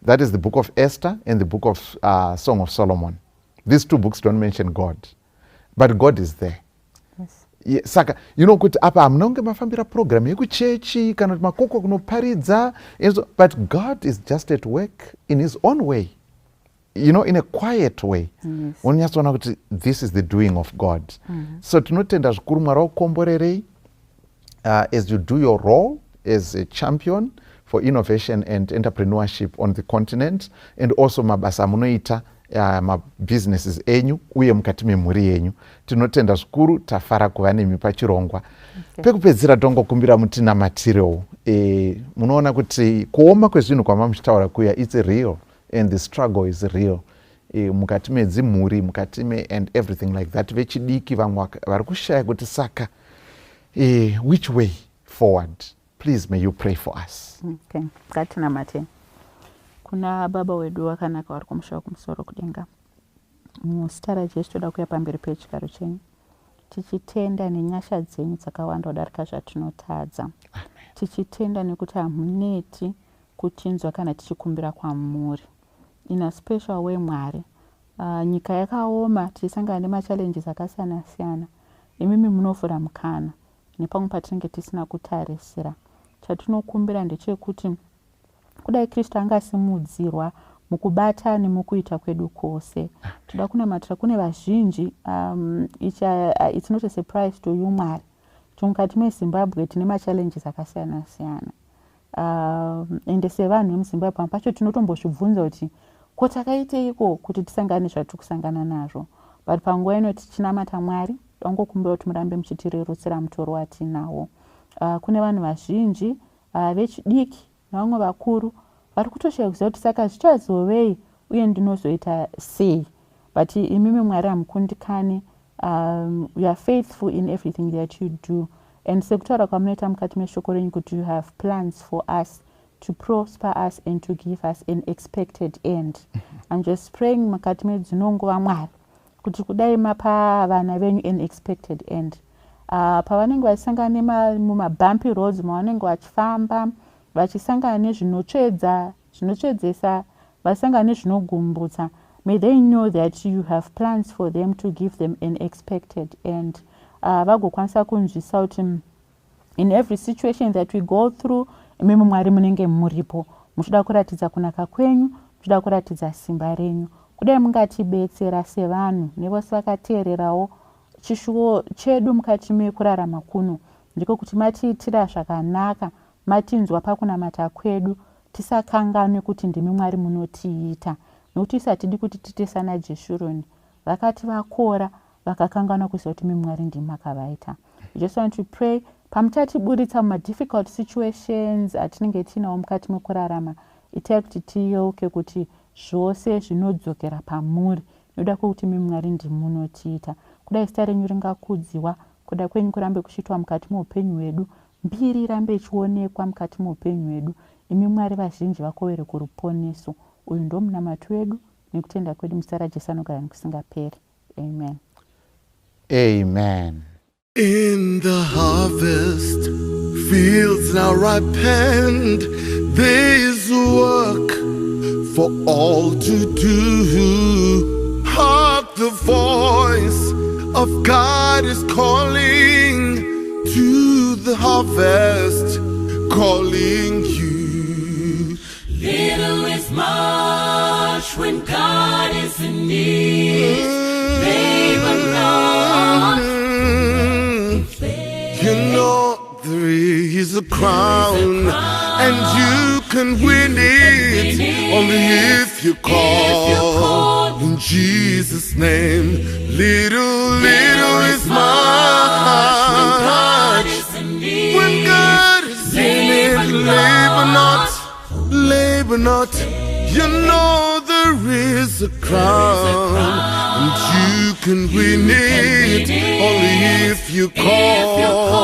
That is the book of Esther and the book of Song of Solomon. These 2 books don't mention God, but God is there. Yes. Saka, you know, kuti apa munonge mafambira program yekuchechi kana makoko kunoparidza, but God is just at work in his own way. You know, in a quiet way. Unonyatsoona kuti this is the doing of God. So tinotenda zvikuru Mwari akukomborerei as you do your role as a champion for innovation and entrepreneurship on the continent, and also mabasa munoita mabusinesses enyu uye mukati memhuri yenyu. Tinotenda zvikuru, tafara kuva nemi pachirongwa. Pekupedzira tongokumbira mutinamatirewo. Munoona kuti kuoma kwezvinhu kwamamuchitaura kuya, it's real and the struggle is real. Mukati medzimhuri, mukati and everything like that. Vechidiki vamwe vari kushaya kuti saka which way forward? Please may you pray for us. Okay. Ngatinamate. Kuna baba wedu wakanaka vari kumusha kumusoro kudenga. Muzita raJesu toda kuya pamberi pechigaro chenyu, tichitenda nenyasha dzenyu dzakawanda kudarika zvatinotadza. Tichitenda nekuti hamuneti kutinzwa kana tichikumbira kwamuri. In a special way, Mwari, nyika yakaoma, tichisangana nemachallenges akasiyana siyana. Imimi munovhura mukana nepamwe patinenge tisina kutarisira. Chatinokumbira ndechekuti kudai Kristu angasimudzirwa mukubata nemukuita kwedu kwose. Toda kunamatira kune vazhinji, it's not a surprise to you, Mwari. Mukati meZimbabwe tine machallenges akasiyana siyana. Ende sevanhu vemuZimbabwe pamwe pacho tinotombozvibvunza kuti ko takaiteiko kuti tisangane zvatiri kusangana nazvo. But panguva ino tichinamata Mwari, tangokumbira kuti murambe muchitirerutsira mutoro watinawo. Kune vanhu vazhinji vechidiki nevamwe vakuru vari kutoshaya kuziva kuti saka zvichazovei uye ndinozoita sei. But imimi Mwari hamukundikani. You are faithful in everything that you do. And sekutaura kwamunoita mukati meshoko renyu kuti you have plans for us to prosper us and to give us an expected end. I'm just praying mukati medzinonguva Mwari kuti kudai mapa vana venyu an expected end. Pavanenge vachisangana mumabumpy roads, mavanenge vachifamba vachisangana nezvinotsvedzesa, vachisangana nezvinogumbutsa, may they know that you have plans for them to give them an expected end. Vagokwanisa kunzwisa kuti in every situation that we go through, imimi Mwari munenge muripo, muchida kuratidza kunaka kwenyu, muchida kuratidza simba renyu. Kudai mungatibetsera sevanhu nevose vakateererawo, chishuwo chedu mukati mekurarama kuno ndiko kuti matiitira zvakanaka, matinzwa pakunamata kwedu, tisakanganwe kuti ndimi Mwari munotiita. Nokuti tisatidi kuti tiite sana Jeshuruni vakati vakora vakakanganwa kuziva kuti mimi Mwari ndimi makavaita. We just want to pray pamutatiburitsa muma-difficult situations atinenge tinawo mukati mekurarama, itai kuti tiyeuke kuti zvose zvinodzokera pamuri, noda kwekuti mimi Mwari ndimi munotiita. Kudai zita renyu ringakudziwa, kuda kwenyu kurambe kuchiitwa mukati meupenyu hwedu, mbiri irambe ichionekwa mukati meupenyu hwedu. Imi Mwari vazhinji vakovere kuruponeso. Uyu ndo munamati wedu nekutenda kwedu muzita raJesu anogara nokusingaperi. Amen. Amen. In the harvest, fields now ripened, there is work for all to do. Hark, the voice of God is calling to the harvest, calling you. Little is much when God is in need. Labor not. You know there is a crown, and you can win it only if you call in Jesus' name. Little is much when God is in it. Labor not. You know there is a crown, and you can win it only if you call.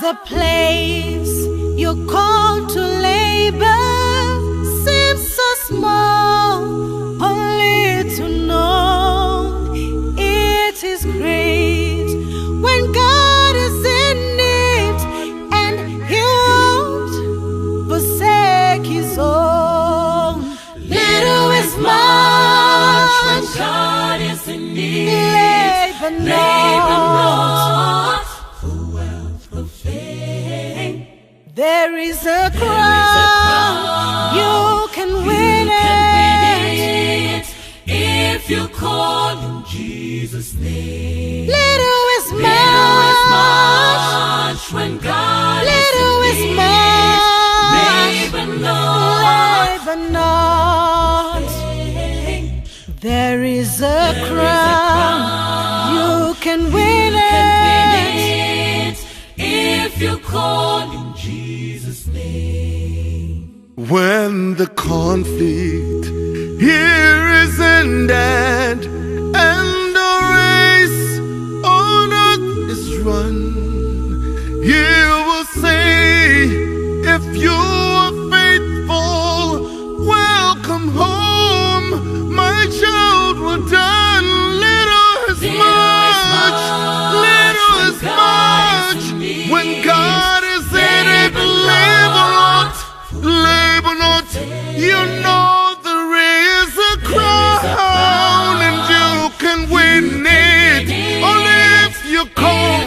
the place you're called to labor seems so small, only to know it is great when God is in it, and He won't forsake His own. Little is much when God is in need. Labor not for wealth or fame. There is a crown, you can win it if you call in Jesus' name. Little is much when God is in need. Labor not. There is a crown, you can win it if you call in Jesus' name. When the conflict here is ended and the race on earth is run, you will say, if you are faithful, welcome home, my child. Well done. Little is much, little is much when God is in it. Labor not. You know there is a crown and you can win it. Only if you call,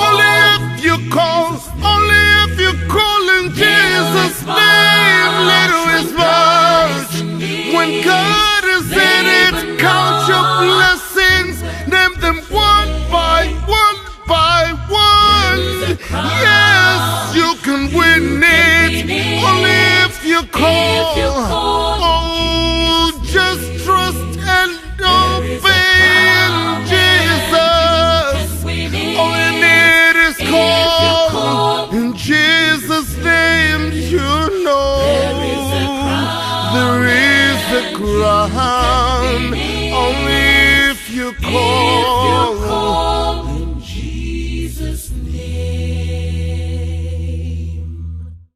only if you call, only if you call in Jesus' name. Little is much when God is in it. Count your blessings, name them one by one by one. Yes, you can win it. Only if you call. Oh, just trust and obey in Jesus. All you need is call in Jesus' name. You know there is a crown. Only if you call.